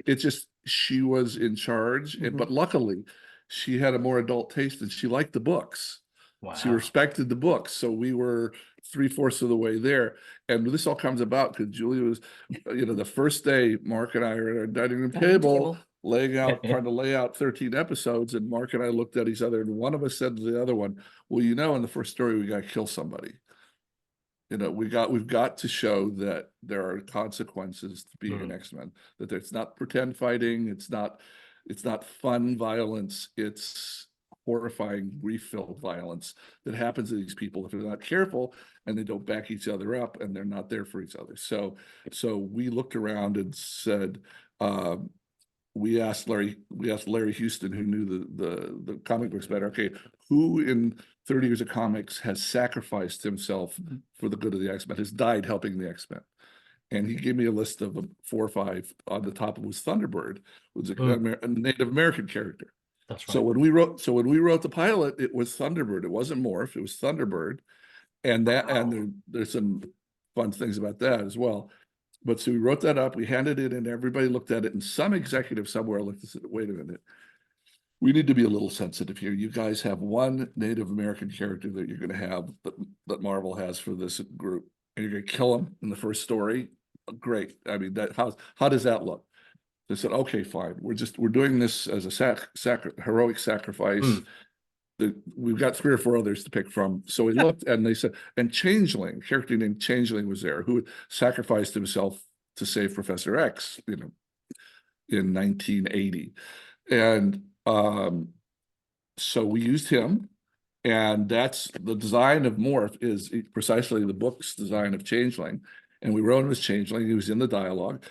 It's just, she was in charge. But luckily, she had a more adult taste and she liked the books. Wow. She respected the books. So we were 3/4 of the way there. And this all comes about because Julia was, the first day Mark and I are at our dining room table trying to lay out 13 episodes. And Mark and I looked at each other, and one of us said to the other one, well, in the first story, we got to kill somebody. We've got to show that there are consequences to being an X-Men, that it's not pretend fighting. It's not fun violence. It's horrifying, grief-filled violence that happens to these people if they're not careful and they don't back each other up and they're not there for each other. So we looked around and said, we asked Larry Houston, who knew the comic books better. Okay, who in 30 years of comics has sacrificed himself for the good of the X-Men, has died helping the X-Men? And he gave me a list of 4 or 5. On the top was Thunderbird, was a Native American character. That's right. So when we wrote the pilot, it was Thunderbird. It wasn't Morph. It was Thunderbird, and there's some fun things about that as well. But so we wrote that up. We handed it in. Everybody looked at it, and some executive somewhere looked and said, "Wait a minute, we need to be a little sensitive here. You guys have one Native American character that you're going to have that Marvel has for this group, and you're going to kill him in the first story. Great. I mean, how does that look?" They said, "Okay, fine. We're doing this as a heroic sacrifice. We've got 3 or 4 others to pick from." So we looked, and they said, and Changeling, a character named Changeling was there, who sacrificed himself to save Professor X, in 1980. And so we used him, and that's the design of Morph is precisely the book's design of Changeling. And we wrote him as Changeling. He was in the dialogue.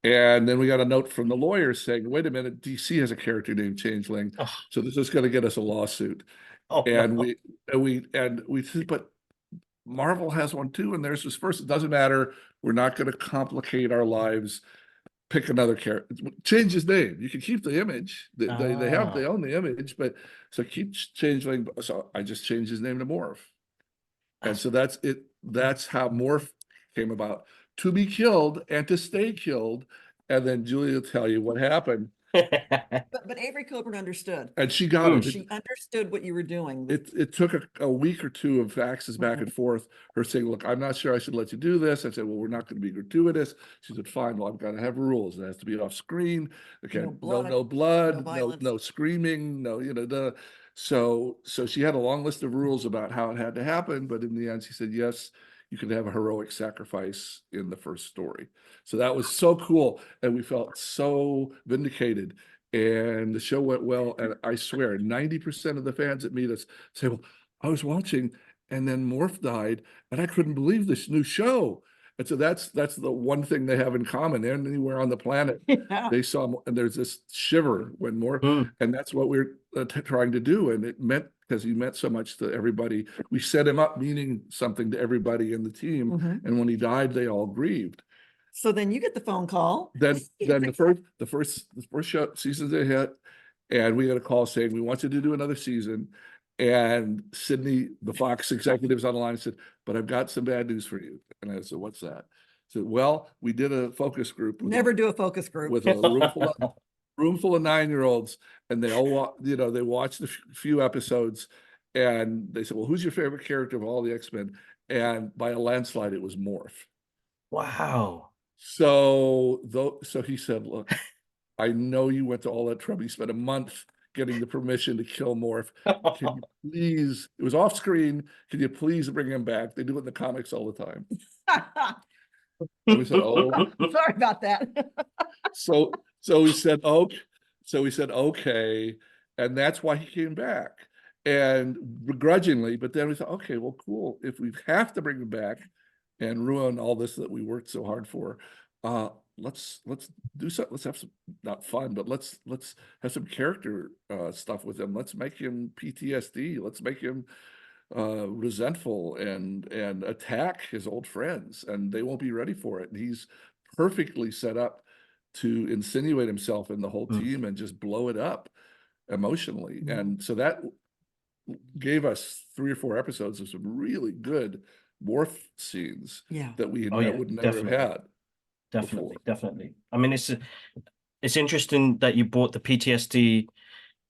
And then we got a note from the lawyers saying, wait a minute, DC has a character named Changeling. So this is going to get us a lawsuit. And we said, but Marvel has one too, and theirs was first. It doesn't matter. We're not going to complicate our lives. Pick another character. Change his name. You can keep the image. They own the image, but so keep Changeling. So I just changed his name to Morph. And so that's it. That's how Morph came about. To be killed and to stay killed. And then Julia will tell you what happened But Avery Coburn understood. And she got it. She understood what you were doing. It took a week or two of faxes back Mhm. and forth, her saying, look, I'm not sure I should let you do this. I said, well, we're not going to be gratuitous. She said, fine, well, I've got to have rules. It has to be off screen. Okay, No blood, no no blood, violence. no screaming, no, so she had a long list of rules about how it had to happen, but in the end, she said, yes, you can have a heroic sacrifice in the first story. So that was so cool, and we felt so vindicated. And the show went well, and I swear 90% of the fans that meet us say, well, I was watching and then Morph died and I couldn't believe this new show. And so that's the one thing they have in common. Anywhere on the planet, Yeah. they saw, and there's this shiver when Morph, Mm. and that's what we're trying to do. And it meant, because he meant so much to everybody, we set him up meaning something to everybody in the team. Mhm. And when he died, they all grieved. So then you get the phone call. Then the first show season's a hit, and we got a call saying we want you to do another season. And Sydney, the Fox executives on the line, said, "But I've got some bad news for you." And I said, "What's that?" I said, "Well, we did a focus group Never do a focus group. with a room full of 9-year-olds, and they all they watched a few episodes, and they said, well, who's your favorite character of all the X-Men? And by a landslide, it was Morph. Wow. So he said, look, I know you went to all that trouble. You spent a month getting the permission to kill Morph. Can you please, it was off screen, can you please bring him back? They do it in the comics all the time. And we said, oh. Sorry about that. So we said, okay. And that's why he came back. And begrudgingly, but then we thought, okay, well, cool. If we have to bring him back and ruin all this that we worked so hard for, let's do something. Let's have some, not fun, but let's have some character stuff with him. Let's make him PTSD. Let's make him resentful and attack his old friends, and they won't be ready for it. And he's perfectly set up to insinuate himself in the whole team and just blow it up emotionally. And so that gave us 3 or 4 episodes of some really good Morph scenes that we would never have had. Definitely. I mean, it's interesting that you brought the PTSD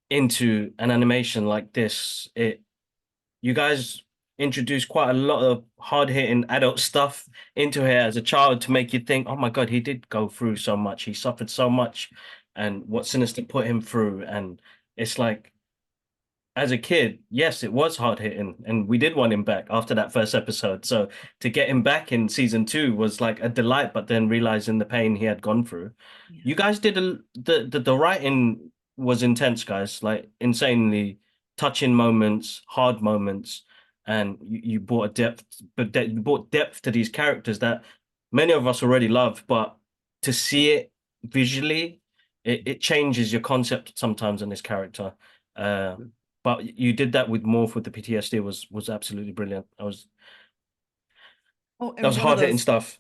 into an animation like this. You guys introduced quite a lot of hard-hitting adult stuff into here as a child to make you think, oh my God, he did go through so much. He suffered so much, and what Sinister put him through. And it's like, as a kid, yes, it was hard-hitting, and we did want him back after that first episode. So to get him back in season 2 was like a delight, but then realizing the pain he had gone through. You guys did the writing was intense, guys, like insanely touching moments, hard moments, and you brought a depth, you brought depth to these characters that many of us already love, but to see it visually, it changes your concept sometimes on this character. But you did that with Morph with the PTSD was absolutely brilliant. That was hard hitting stuff.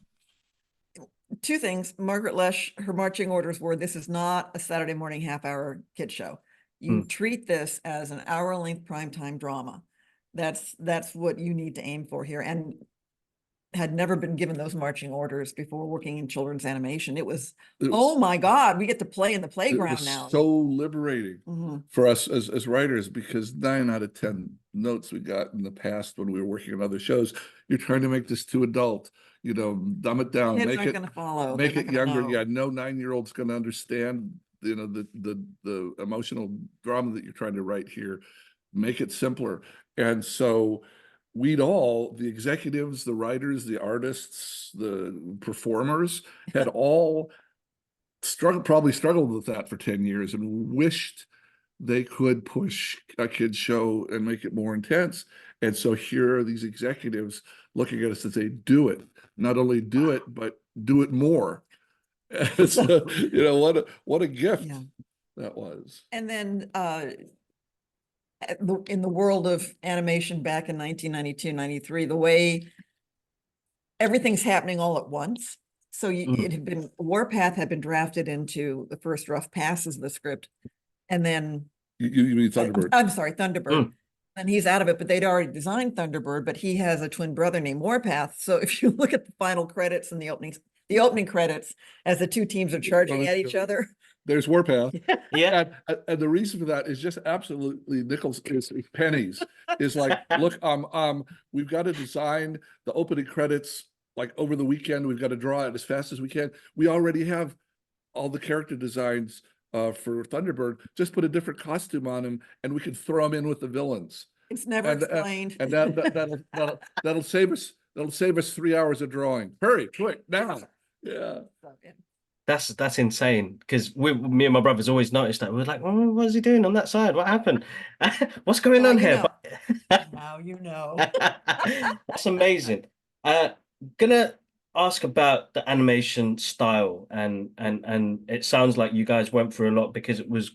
2 things. Margaret Lesh, her marching orders were, this is not a Saturday morning half-hour kid show. You treat this as an hour-length primetime drama. That's what you need to aim for here. And had never been given those marching orders before working in children's animation. It was oh my God, we get to play in the playground now. So liberating for us as writers, because 9 out of 10 notes we got in the past when we were working on other shows, you're trying to make this too adult, dumb it down, Kids aren't gonna follow. make it younger. Know. Yeah, no 9-year-old's going to understand, the emotional drama that you're trying to write here. Make it simpler. And so the executives, the writers, the artists, the performers had all probably struggled with that for 10 years and wished they could push a kid's show and make it more intense. And so here are these executives looking at us and say, do it. Not only do it, but do it more. And so, what a gift that was. And then in the world of animation back in 1992, 93, the way everything's happening all at once. So it had been, Warpath had been drafted into the first rough passes of the script. And then you mean Thunderbird? I'm sorry, Thunderbird. And he's out of it, but they'd already designed Thunderbird, but he has a twin brother named Warpath. So if you look at the final credits and the opening credits as the 2 teams are charging at each other, There's Warpath. Yeah. And the reason for that is just absolutely nickels is pennies. Is like, look, we've got to design the opening credits like over the weekend. We've got to draw it as fast as we can. We already have all the character designs for Thunderbird. Just put a different costume on him, and we can throw him in with the villains. It's never explained. And that'll save us. That'll save us 3 hours of drawing. Hurry, quick, now. Yeah. That's insane, because me and my brothers always noticed that. We were like, oh, what is he doing on that side? What happened? What's going Now on you here? know. But Now you know. that's amazing. Gonna ask about the animation style, and it sounds like you guys went through a lot because it was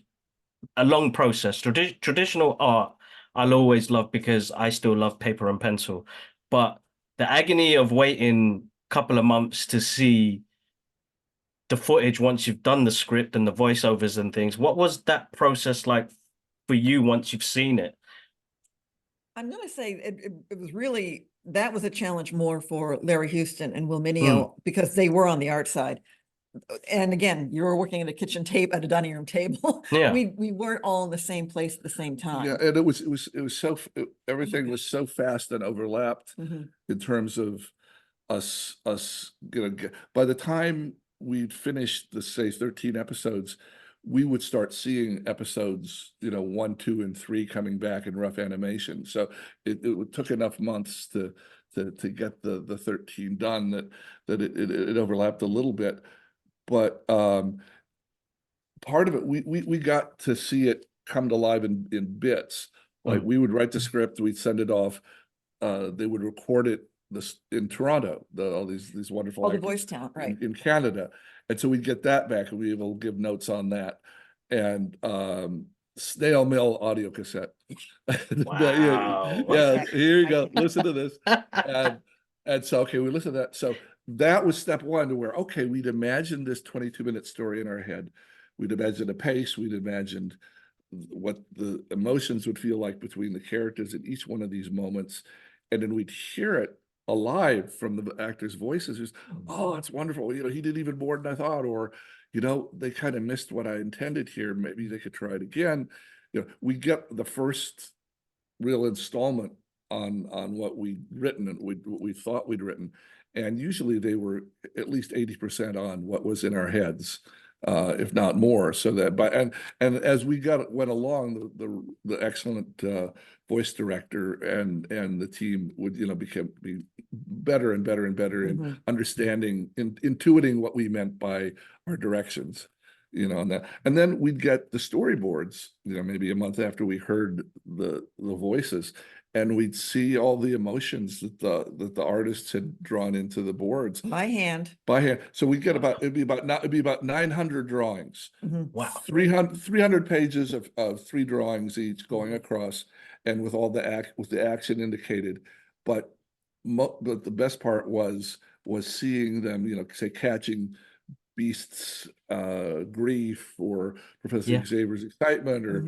a long process. Traditional art, I'll always love because I still love paper and pencil, but the agony of waiting a couple of months to see the footage once you've done the script and the voiceovers and things, what was that process like for you once you've seen it? I'm going to say it was really, that was a challenge more for Larry Houston and Will Mineo because they were on the art side. And again, you were working at a kitchen table, at a dining room table. Yeah. We weren't all in the same place at the same time. Yeah, and it was so everything was so fast and overlapped Mhm. in terms of us by the time we'd finished the say 13 episodes, we would start seeing episodes 1, 2, and 3 coming back in rough animation. So it took enough months to get the 13 done that it overlapped a little bit. But part of it, we got to see it come to life in bits. Like we would write the script, we'd send it off. They would record it in Toronto, all these wonderful The actors voice talent, right? in Canada, and so we'd get that back and we'd be able to give notes on that. And snail mail audio cassette. Wow. Yeah, here you go. Listen to this. And so okay, we listened to that. So that was step one to where okay, we'd imagined this 22-minute story in our head. We'd imagined a pace. We'd imagined what the emotions would feel like between the characters in each one of these moments, and then we'd hear it alive from the actors' voices. Just, oh, that's wonderful. He did even more than I thought, or they kind of missed what I intended here. Maybe they could try it again. We get the first real installment on what we'd written and what we thought we'd written, and usually they were at least 80% on what was in our heads, if not more. So that and as we went along, the excellent voice director and the team would be better and better and better in understanding, intuiting what we meant by our directions. And then we'd get the storyboards, maybe a month after we heard the voices, and we'd see all the emotions that the artists had drawn into the boards By hand. So we get it'd be about 900 drawings. Wow. 300 pages of 3 drawings each going across, and with all the action indicated. But the best part was seeing them, say catching Beast's grief or Professor Xavier's excitement or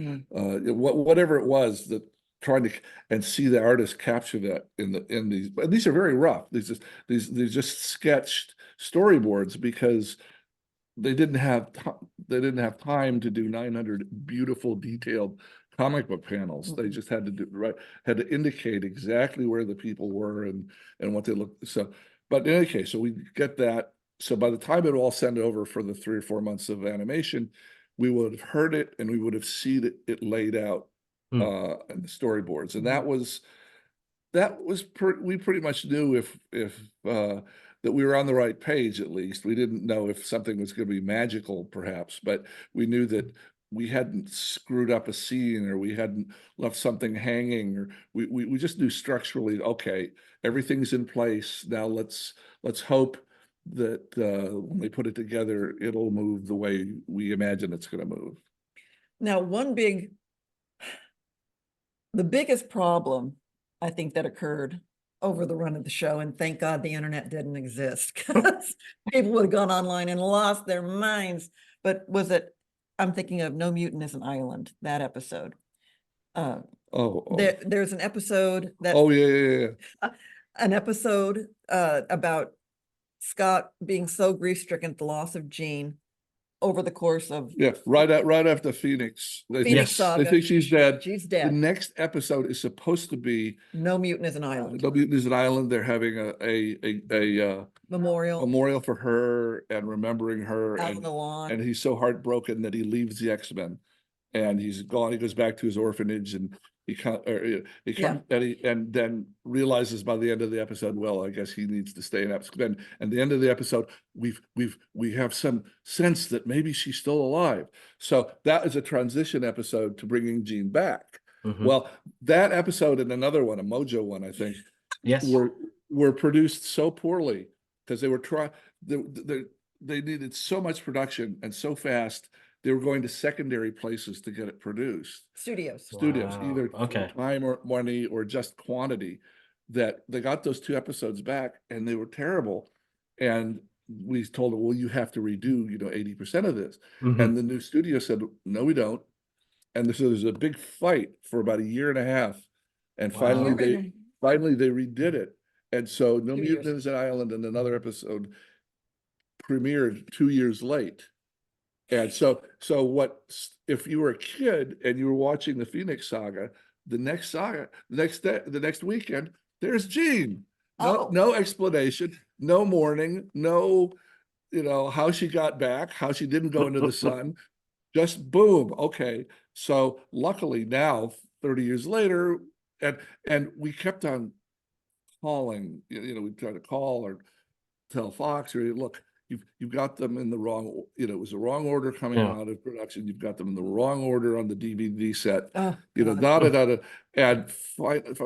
whatever it was, that trying to and see the artist capture that in these. But these are very rough. These just sketched storyboards because they didn't have time to do 900 beautiful detailed comic book panels. They just had to indicate exactly where the people were and what they looked. So, but in any case, so we get that. So by the time it all sent over for the 3 or 4 months of animation, we would have heard it and we would have seen it laid out in the storyboards. And we pretty much knew if that we were on the right page. At least we didn't know if something was going to be magical, perhaps, but we knew that we hadn't screwed up a scene or we hadn't left something hanging, or we just knew structurally, okay, everything's in place. Now let's hope that when we put it together, it'll move the way we imagine it's going to move. Now, the biggest problem I think that occurred over the run of the show, and thank God the internet didn't exist, because people would have gone online and lost their minds. But I'm thinking of No Mutant is an Island, that episode. There's an episode that an episode about Scott being so grief-stricken at the loss of Jean over the course of Yeah, right after Phoenix. Phoenix Yes. Saga. They think she's dead. She's The dead. next episode is supposed to be No Mutant is an Island. No Mutant is an Island. They're having a Memorial. memorial for her and remembering her, Out on the lawn. and he's so heartbroken that he leaves the X-Men, and he's gone. He goes back to his orphanage, and he comes, and then realizes by the end of the episode, well, I guess he needs to stay in X-Men. And the end of the episode, we have some sense that maybe she's still alive. So that is a transition episode to bringing Jean back. Well, that episode and another one, a Mojo one, I think, Yes. were produced so poorly because they were they needed so much production and so fast. They were going to secondary places to get it produced. Studios. Studios, Wow. either Okay. time or money or just quantity. That they got those 2 episodes back and they were terrible. And we told them, well, you have to redo, 80% of this. And the new studio said, no, we don't. And so there's a big fight for about 1.5 years. And Wow. finally they redid it. And so No 2 Mutant years. is an Island and another episode premiered 2 years late. And so if you were a kid and you were watching the Phoenix Saga, the next weekend, there's Jean. No explanation, no mourning, no, how she got back, how she didn't go into the sun, just boom. Okay. So luckily now, 30 years later, and we kept on calling, we tried to call or tell Fox, or look, you've got them in the wrong, it was the wrong order coming out of production. You've got them in the wrong order on the DVD set. Oh, and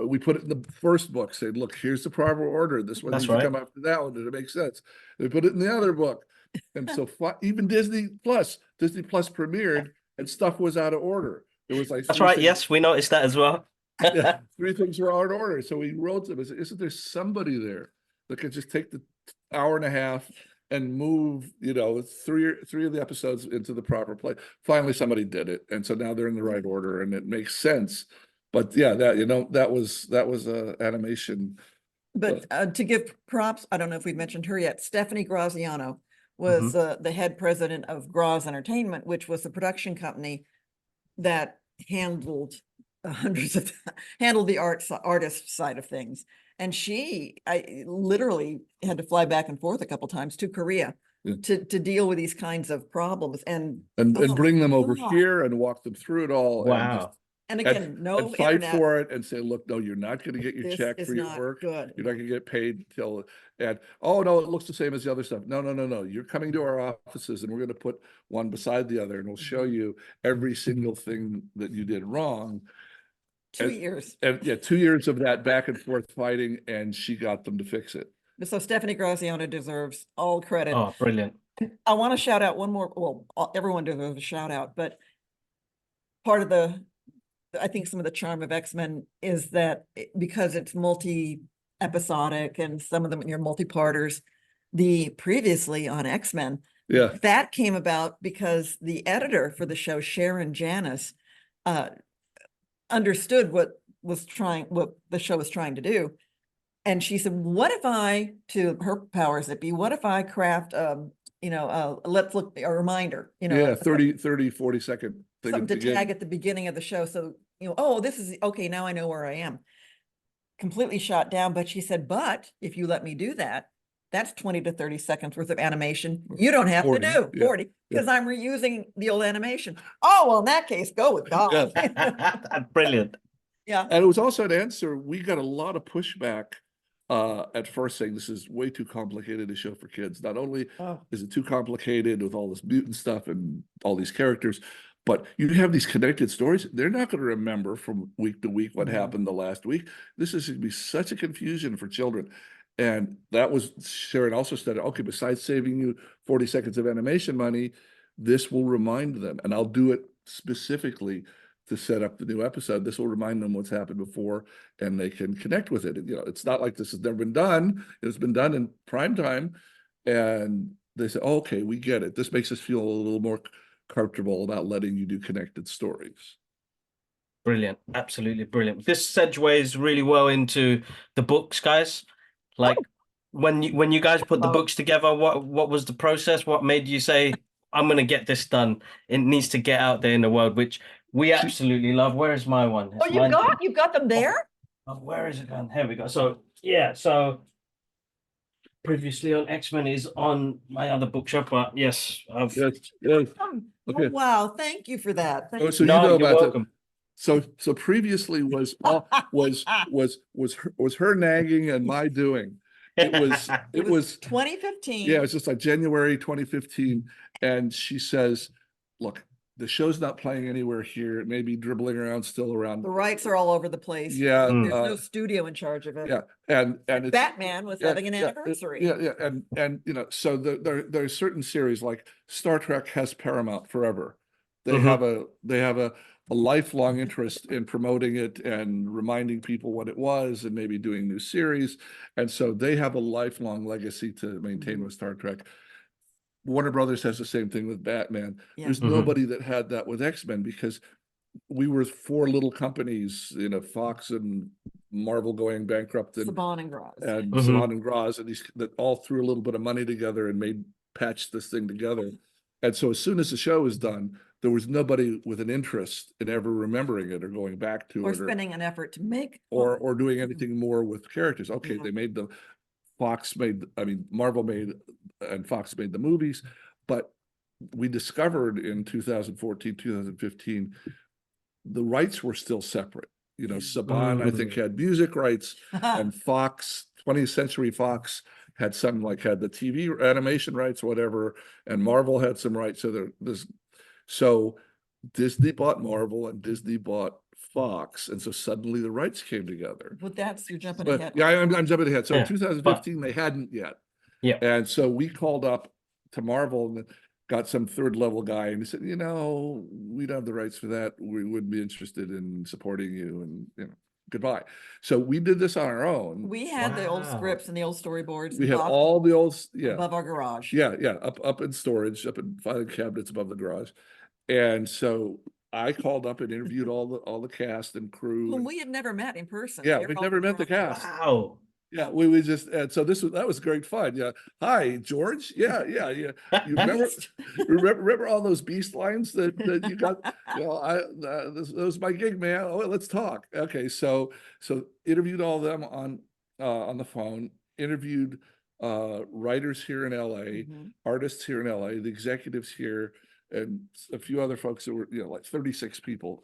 we put it in the first book, saying, look, here's the proper order. This one That's needs to come after that one. Did it make sense? We put it in the other book. And so even Disney Plus premiered and stuff was out of order. It was like, That's right. Yes, we noticed that as well. 3 things were out of order. So we wrote them. Isn't there somebody there that could just take the 1.5 hours and move, 3 of the episodes into the proper place? Finally, somebody did it, and so now they're in the right order, and it makes sense. But yeah, that was animation. But to give props, I don't know if we've mentioned her yet. Stephanie Graziano was the head president of Graz Entertainment, which was the production company that handled handled the artist side of things. And I literally had to fly back and forth a couple times to Korea to deal with these kinds of problems and bring them over God. here and walk them through it all. Wow. And again, no and fight internet. for it and say, look, no, you're not going to get your This check is for your not work. good. You're not going to get paid till, and oh no, it looks the same as the other stuff. No. You're coming to our offices and we're going to put one beside the other and we'll show you every single thing that you did wrong. 2 years. And 2 years of that back and forth fighting, and she got them to fix it. So Stephanie Graziano deserves all credit. Oh, brilliant. I want to shout out one more. Well, everyone deserves a shout out, but part of I think some of the charm of X-Men is that because it's multi-episodic and some of them are multi-parters, the previously on X-Men, that came about because the editor for the show, Sharon Janis, understood what the show was trying to do. And she said, what if I, to her powers that be, what if I craft, let's look, a reminder, 30, 40 second thing. Something to tag at the beginning of the show. So, oh, this is, okay, now I know where I am. Completely shot down. But she said, but if you let me do that, that's 20 to 30 seconds worth of animation. You don't have 40, to do 40 because I'm reusing the old animation. Oh, well, in that case, go with God. Brilliant. Yeah. And it was also an answer. We got a lot of pushback at first saying this is way too complicated to show for kids. Not only is it too complicated with all this mutant stuff and all these characters, but you have these connected stories. They're not going to remember from week to week what happened the last week. This is going to be such a confusion for children. And that was, Sharon also said, okay, besides saving you 40 seconds of animation money, this will remind them. And I'll do it specifically to set up the new episode. This will remind them what's happened before and they can connect with it. And, it's not like this has never been done. It's been done in prime time. And they say, oh, okay, we get it. This makes us feel a little more comfortable about letting you do connected stories. Brilliant. Absolutely brilliant. This segues really well into the books, guys. Like when you guys put the books together, what was the process? What made you say, I'm gonna get this done. It needs to get out there in the world, which we She- absolutely love. Where is my one? Oh, you've got them there? Where is it gone? Here we go. So yeah, so previously on X-Men is on my other bookshelf, but yes, I've Yes, yes. Oh, Okay. wow, thank you for that. Oh, Thank so you. you know you're about that. welcome. So previously was her nagging and my doing. It was It was 2015. yeah, it was just like January 2015. And she says, look, the show's not playing anywhere here. It may be dribbling around still around. The rights are all over the place. Yeah. There's no studio in charge of it. Yeah. And it's Batman was having an anniversary. Yeah. And you know, so there are certain series like Star Trek has Paramount forever. They have a lifelong interest in promoting it and reminding people what it was and maybe doing new series. And so they have a lifelong legacy to maintain with Star Trek. Warner Brothers has the same thing with Batman. Yeah. There's nobody that had that with X-Men because we were four little companies, you know, Fox and Marvel going bankrupt and Saban and Graz. Saban and Graz, and these that all threw a little bit of money together and patched this thing together. And so as soon as the show was done, there was nobody with an interest in ever remembering it or going back to Or it spending an effort to make. or doing anything more with characters. Okay, Yeah. they made Marvel made and Fox made the movies, but we discovered in 2014, 2015, the rights were still separate. You know, Saban, I think, had music rights, and Fox, 20th Century Fox, had the TV animation rights, whatever, and Marvel had some rights. So Disney bought Marvel and Disney bought Fox, and so suddenly the rights came together. But you're jumping But ahead. yeah, I'm jumping ahead. So Yeah, in 2015, they hadn't yet. Yeah. And so we called up to Marvel and got some third level guy, and he said, you know, we don't have the rights for that. We wouldn't be interested in supporting you, and you know, goodbye. So we did this on our own. We had the old Wow. scripts and the old storyboards. We had all the old, yeah, above our garage. yeah, up in storage, up in filing cabinets above the garage. And so I called up and interviewed all the cast and crew. Whom we had never met in person. Yeah, They were we've all never met the garage. cast. Wow. Yeah, we just, and so that was great fun. Yeah. Hi, George. Yeah. You remember all those beast lines that you got? You know, that was my gig, man. Oh, let's talk. Okay. So interviewed all of them on the phone, interviewed writers here in LA, artists here in LA, the executives here, and a few other folks that were, you know, like 36 people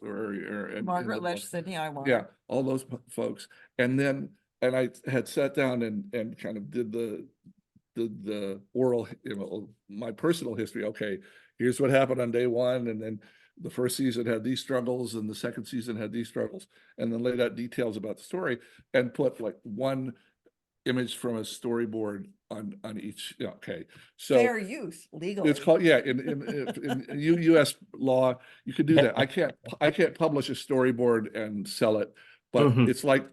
Margaret Lesh, Sydney Iwan. yeah, all those folks. And I had sat down and kind of did the oral, you know, my personal history. Okay, here's what happened on day one, and then the first season had these struggles, and the second season had these struggles, and then laid out details about the story and put like one image from a storyboard on each. Yeah, okay, so Fair use legally. it's called, yeah, in US law, you could do that. I can't publish a storyboard and sell it, but it's like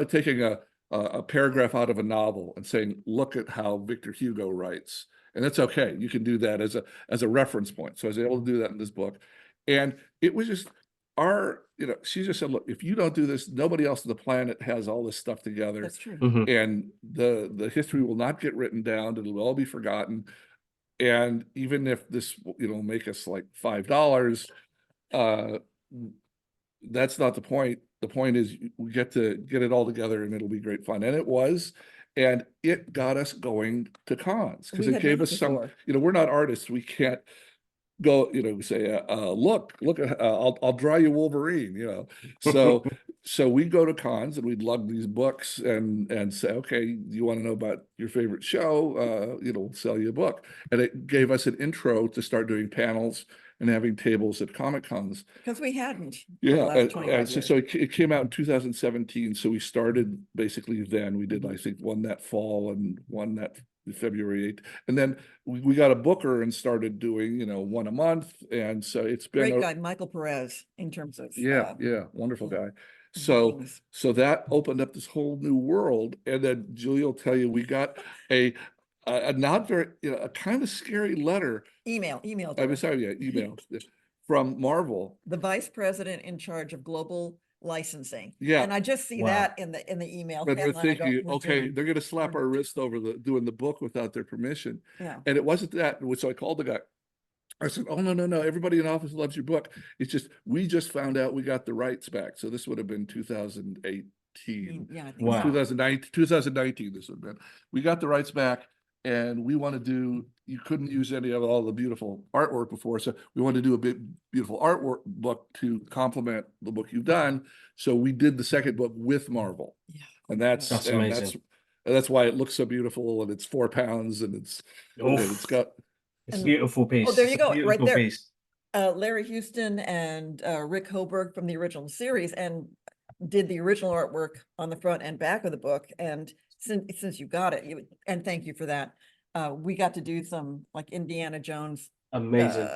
taking a paragraph out of a novel and saying, look at how Victor Hugo writes. And that's okay. You can do that as a reference point. So I was able to do that in this book. And it was just you know, she just said, look, if you don't do this, nobody else on the planet has all this stuff together. That's true. And the history will not get written down. It'll all be forgotten. And even if this, you know, make us like $5, that's not the point. The point is we get to get it all together and it'll be great fun. And it was, and it got us going to cons because it gave us some, you know, we're not artists. We can't go, you know, say, look at, I'll draw you Wolverine, you know. So we go to cons and we'd lug these books and say, okay, you want to know about your favorite show? You know, we'll sell you a book. And it gave us an intro to start doing panels and having tables at Comic Cons. Because we hadn't. Yeah, and so it came out in 2017. So we started basically then. We did, I think, one that fall and one that February 8th. And then we got a booker and started doing, you know, one a month. And so it's been great guy, Michael Perez, in terms of yeah, wonderful guy. So that opened up this whole new world. And then Julia will tell you, we got a not very, you know, a kind of scary letter. Email. I'm sorry, yeah, email from Marvel. The vice president in charge of global licensing. Yeah. And I just see that in the email. And they're thinking, okay, they're going to slap our wrist over doing the book without their permission. Yeah. And it wasn't that. So I called the guy I said, oh, no, no, no. Everybody in office loves your book. It's just, we just found out we got the rights back. So this would have been 2018. Yeah, I think Wow. so. 2019, this would have been. We got the rights back and we want to do, you couldn't use any of all the beautiful artwork before. So we want to do a big, beautiful artwork book to complement the book you've done. So we did the second book with Marvel. Yeah. And That's amazing. that's why it looks so beautiful and it's 4 pounds and it's Oof. got, It's a And- beautiful piece. Oh, there It's you a go, right beautiful there. piece. Larry Houston and Rick Hoberg from the original series and did the original artwork on the front and back of the book. And since you got it, and thank you for that, we got to do some like Indiana Jones Amazing.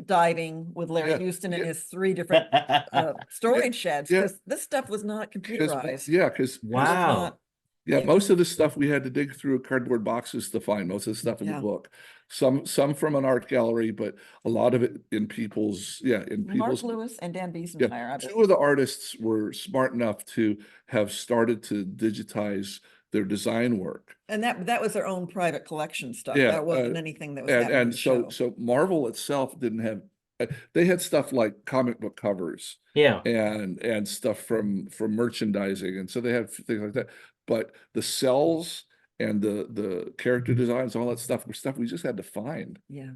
diving with Larry Yeah, Houston and yeah. his 3 different storage sheds, yeah. because this stuff was not computerized. Because Wow. yeah, You- most of the stuff we had to dig through cardboard boxes to find most of the stuff in the Yeah. book. Some from an art gallery, but a lot of it in people's, in Mark people's. Lewis and Dan Yeah, Biesenmeyer. 2 of the artists were smart enough to have started to digitize their design work. And that was their own private collection stuff. Yeah, That wasn't anything that was And happening in the show. so Marvel itself didn't have, they had stuff like comic book covers Yeah. and stuff from merchandising, and so they have things like that. But the cells and the character designs, all that stuff were stuff we just had to find. Yeah.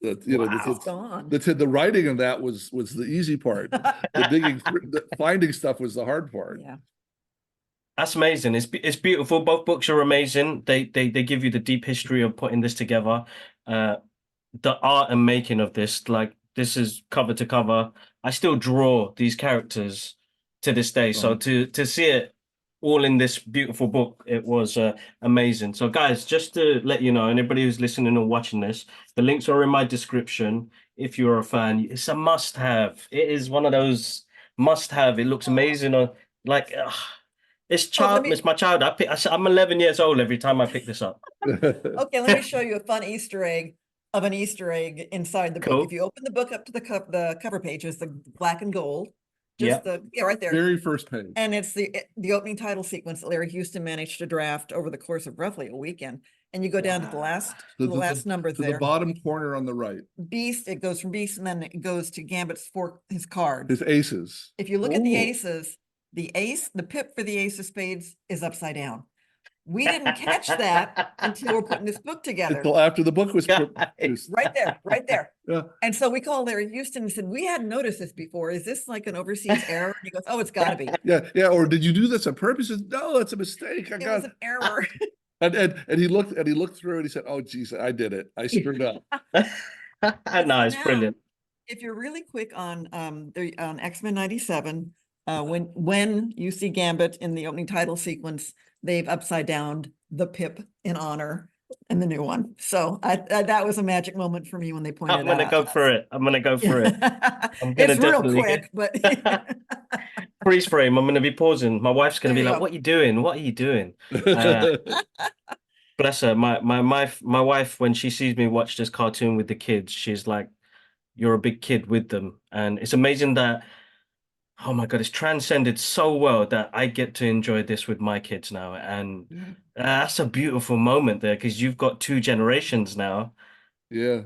That Wow. It's gone. the writing of that was the easy part. The digging through, the finding stuff was the hard part. Yeah. That's amazing. It's beautiful. Both books are amazing. They give you the deep history of putting this together. The art and making of this, like this is cover to cover. I still draw these characters to this day. So to see it all in this beautiful book, it was amazing. So guys, just to let you know, anybody who's listening or watching this, the links are in my description. If you're a fan, it's a must have. It is one of those must have. It looks amazing on like it's my child. I'm 11 years old every time I pick this up. Okay, let me show you a fun Easter egg of an Easter egg inside the book. Cool. If you open the book up to the cover pages, the black and gold, Yeah. right there. Very first page. And it's the opening title sequence that Larry Houston managed to draft over the course of roughly a weekend. And you go down to the last number To there. the bottom corner on the right, Beast, it goes from Beast and then it goes to Gambit's his card. his aces. If you look at the Ooh. aces, the pip for the ace of spades is upside down. We didn't catch that until we're putting this book together. Until after the book was Guys. produced. Right there. Yeah. And so we called Larry Houston and said, we hadn't noticed this before. Is this like an overseas error? And he goes, oh, it's gotta be. Yeah. Or did you do this on purpose? He says, no, that's a mistake. It was an error. And he looked through and he said, oh, geez, I did it. I screwed up. No, it's Now, brilliant. If you're really quick on X-Men 97, when you see Gambit in the opening title sequence, they've upside down the pip in honor and the new one. So that was a magic moment for me when they pointed I'm it out. gonna go for it. I'm gonna go for it. I'm gonna It's real definitely quick, but freeze frame. I'm gonna be pausing. My wife's gonna There be you like, go. "What are you doing? What are you doing?" Bless her. My wife, when she sees me watch this cartoon with the kids, she's like, "You're a big kid with them," and it's amazing that. Oh my God, it's transcended so well that I get to enjoy this with my kids now. And that's a beautiful moment there because you've got 2 generations now Yeah.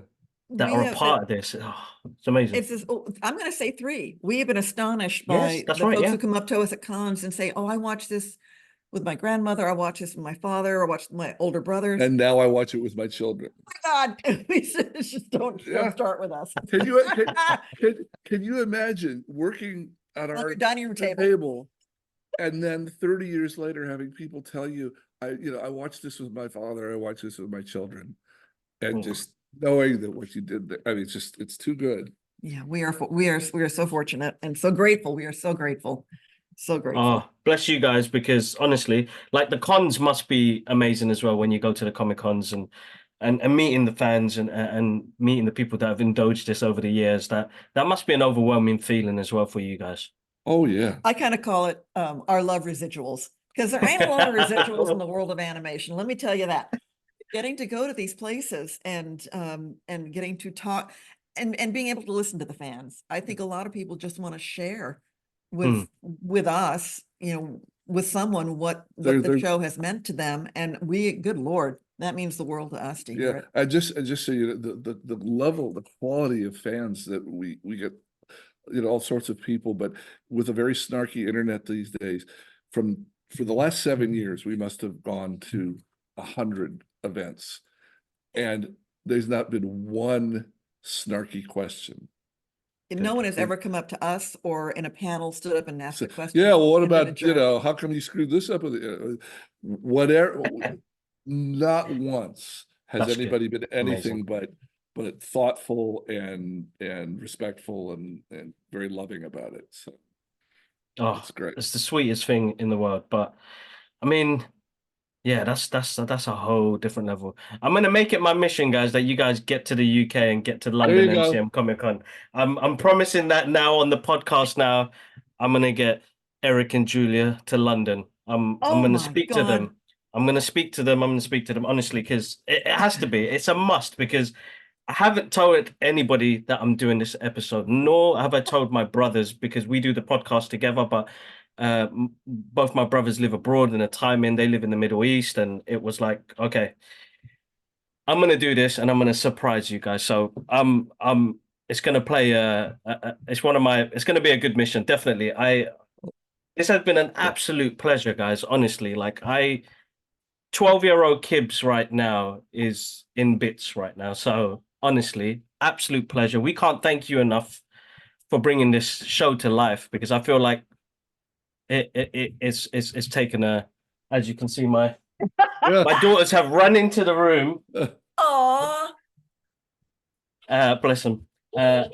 that we are a have part of this. Oh, it's amazing. I'm going to say 3. We have been astonished Yes, by that's the right, folks yeah. who come up to us at cons and say, oh, I watched this with my grandmother. I watched this with my father. I watched my older brothers. And now I watch it with my children. Oh my God, we just don't start with us. Can you imagine working at On our your dining room table. table and then 30 years later having people tell you, I watched this with my father, I watched this with my children, and just knowing that what you did there, I mean, it's too good. Yeah, we are so fortunate and so grateful. We are so grateful. So grateful. Oh, bless you guys, because honestly, like the cons must be amazing as well when you go to the Comic Cons and meeting the fans and meeting the people that have indulged this over the years. That must be an overwhelming feeling as well for you guys. Oh yeah. I kind of call it our love residuals, because there ain't a lot of residuals in the world of animation. Let me tell you that. Getting to go to these places and getting to talk and being able to listen to the fans. I think a lot of people just want to share with us, with someone what the show has meant to them. And good Lord, That means the world to us to hear Yeah, it. and just so you know, the level, the quality of fans that we get, all sorts of people, but with a very snarky internet these days, for the last 7 years, we must have gone to 100 events, and there's not been one snarky question. And no Okay. one has ever come up to us or in a panel stood up and asked So, a question. yeah, well, what and been a about, jerk. how come you screwed this up with whatever? Not once has That's good. anybody been anything Amazing. but thoughtful and respectful and very loving about it. So Oh, it's great. it's the sweetest thing in the world. But I mean, yeah, that's a whole different level. I'm gonna make it my mission, guys, that you guys get to the UK and get to There London you go. NCM Comic Con. I'm promising that now on the podcast now. I'm gonna get Eric and Julia to London. I'm Oh gonna my speak to God. them. I'm gonna speak to them. I'm gonna speak to them honestly because it has to be. It's a must because I haven't told anybody that I'm doing this episode, nor have I told my brothers because we do the podcast together. But both my brothers live abroad in a time in, they live in the Middle East, and it was like, okay, I'm gonna do this and I'm gonna surprise you guys. So it's gonna play it's one of my, it's gonna be a good mission, definitely. This has been an absolute pleasure, guys. Honestly, like 12-year-old Kibbs right now is in bits right now. So honestly, absolute pleasure. We can't thank you enough for bringing this show to life because I feel like it's taken a, as you can see, my Yeah. daughters have run into the room. Aw. Bless them. Fully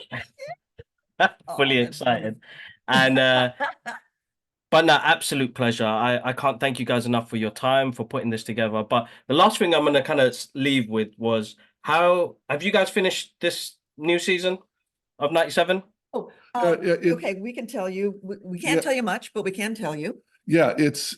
That's funny. excited. And but no, absolute pleasure. I can't thank you guys enough for your time for putting this together. But the last thing I'm gonna kind of leave with was, how have you guys finished this new season of 97? Oh, Yeah, okay, we can tell you, we can't Yeah. tell you much, but we can tell you. yeah, it's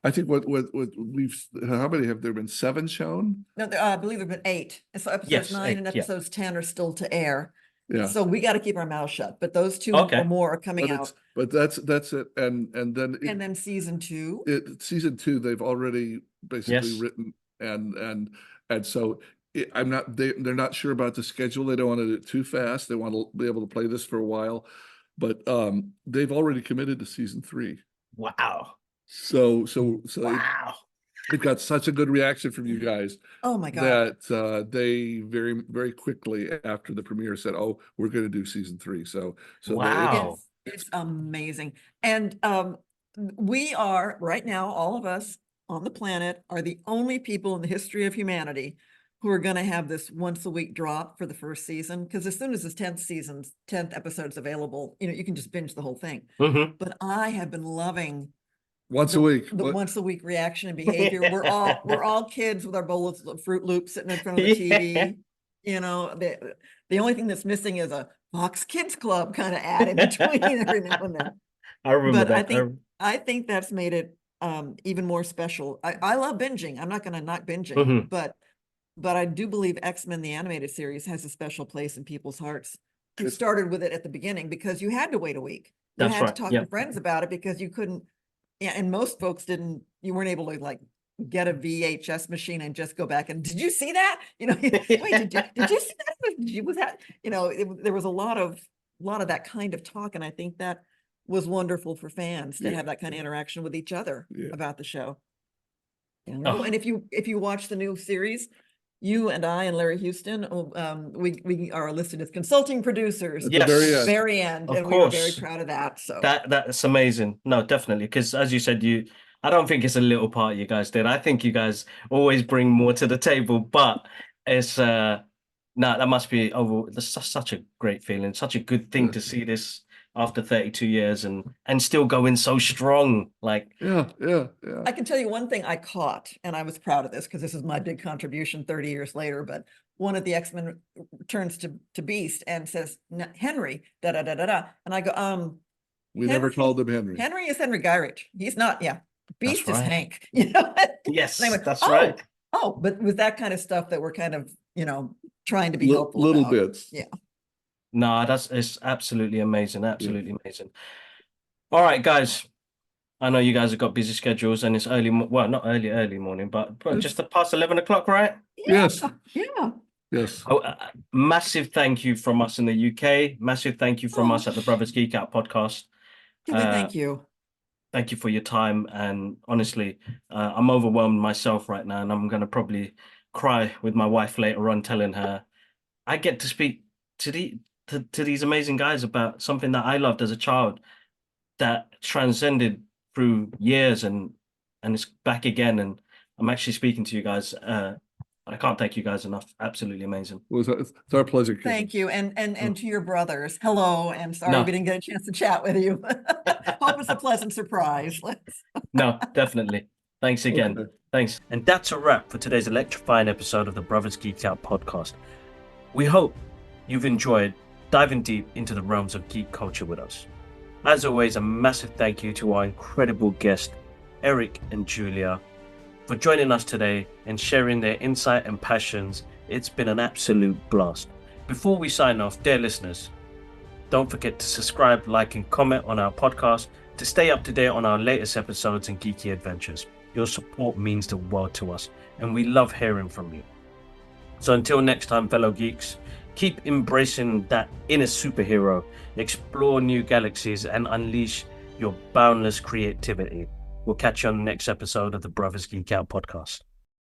I think what we've, how many have there been, 7 shown? No, I believe there've been 8. And so episodes Yes, 9 and 8, yeah. episodes 10 are still to air. Yeah. So we got to keep our mouths shut, but those 2 Okay. or more are coming out. But that's it. And then And then season 2. season 2, they've already basically Yes. written and so they're not sure about the schedule. They don't want to do it too fast. They want to be able to play this for a while, but they've already committed to season 3. Wow. So Wow. it got such a good reaction from you guys Oh my God. that they very, very quickly after the premiere said, "Oh, we're going to do season 3." So Wow. It's amazing. And we are right now, all of us on the planet are the only people in the history of humanity who are going to have this once a week drop for the first season. Because as soon as this 10th episode's available, you can just binge the whole thing. Mm-hmm. But I have been loving once a week. the What- once a week reaction and behavior. We're all kids with our bowl of Fruit Loops sitting in front of the TV. The only thing that's missing is a Fox Kids Club kind of ad in between every now and then. I remember But that. I think that's made it even more special. I love binging. I'm not going to not binging, Mhm. but I do believe X-Men the animated series has a special place in people's hearts who It's- started with it at the beginning because you had to wait a week. You That's had right, to talk yeah. to friends about it because you couldn't. Yeah, and most folks you weren't able to like get a VHS machine and just go back and did you see that? Wait, did you see that? Was that, there was a lot of that kind of talk. And I think that was wonderful for fans to Yeah. have that kind of interaction with each other Yeah. about the show. Oh. And if you watch the new series, you and I and Larry Houston, we are listed as consulting producers. At Yes. the very end. Very end. Of And we were very course. proud of that. So That's amazing. No, definitely. Because as you said, I don't think it's a little part you guys did. I think you guys always bring more to the table, but it's no, that must be that's such a great feeling, such a good thing to see this after 32 years and still going so strong. Like, Yeah. I can tell you one thing I caught, and I was proud of this because this is my big contribution 30 years later, but one of the X-Men turns to Beast and says, Henry, da da da da da. And I go, We never Henry- called him Henry. Henry is Henry Gyrich. He's not, Beast is right. Hank. yes, And I went, that's "Oh, right. Oh, but with that kind of stuff that we're kind of, trying to be helpful Little about. bits. Yeah. No, it's absolutely amazing. Absolutely amazing. All right, guys. I know you guys have got busy schedules and it's well, not early morning, but Yes. just past 11 o'clock, right? Yes, Yeah. yes. Oh, massive thank you from us in the UK. Massive thank you from us at the Brothers Geek Out podcast. Thank you. Thank you for your time. And honestly, I'm overwhelmed myself right now, and I'm going to probably cry with my wife later on, telling her I get to speak to to these amazing guys about something that I loved as a child that transcended through years and it's back again. And I'm actually speaking to you guys. I can't thank you guys enough. Absolutely amazing. It's our pleasure. Kevin. Thank you. And to your brothers, hello, and sorry No. we didn't get a chance to chat with you. Hope it's a pleasant surprise. No, definitely. Thanks again. Okay. Thanks. And that's a wrap for today's electrifying episode of the Brothers Geek Out podcast. We hope you've enjoyed diving deep into the realms of geek culture with us. As always, a massive thank you to our incredible guests, Eric and Julia, for joining us today and sharing their insight and passions. It's been an absolute blast. Before we sign off, dear listeners, don't forget to subscribe, like, and comment on our podcast to stay up to date on our latest episodes and geeky adventures. Your support means the world to us, and we love hearing from you. So until next time, fellow geeks, keep embracing that inner superhero, explore new galaxies, and unleash your boundless creativity. We'll catch you on the next episode of the Brothers Geek Out podcast.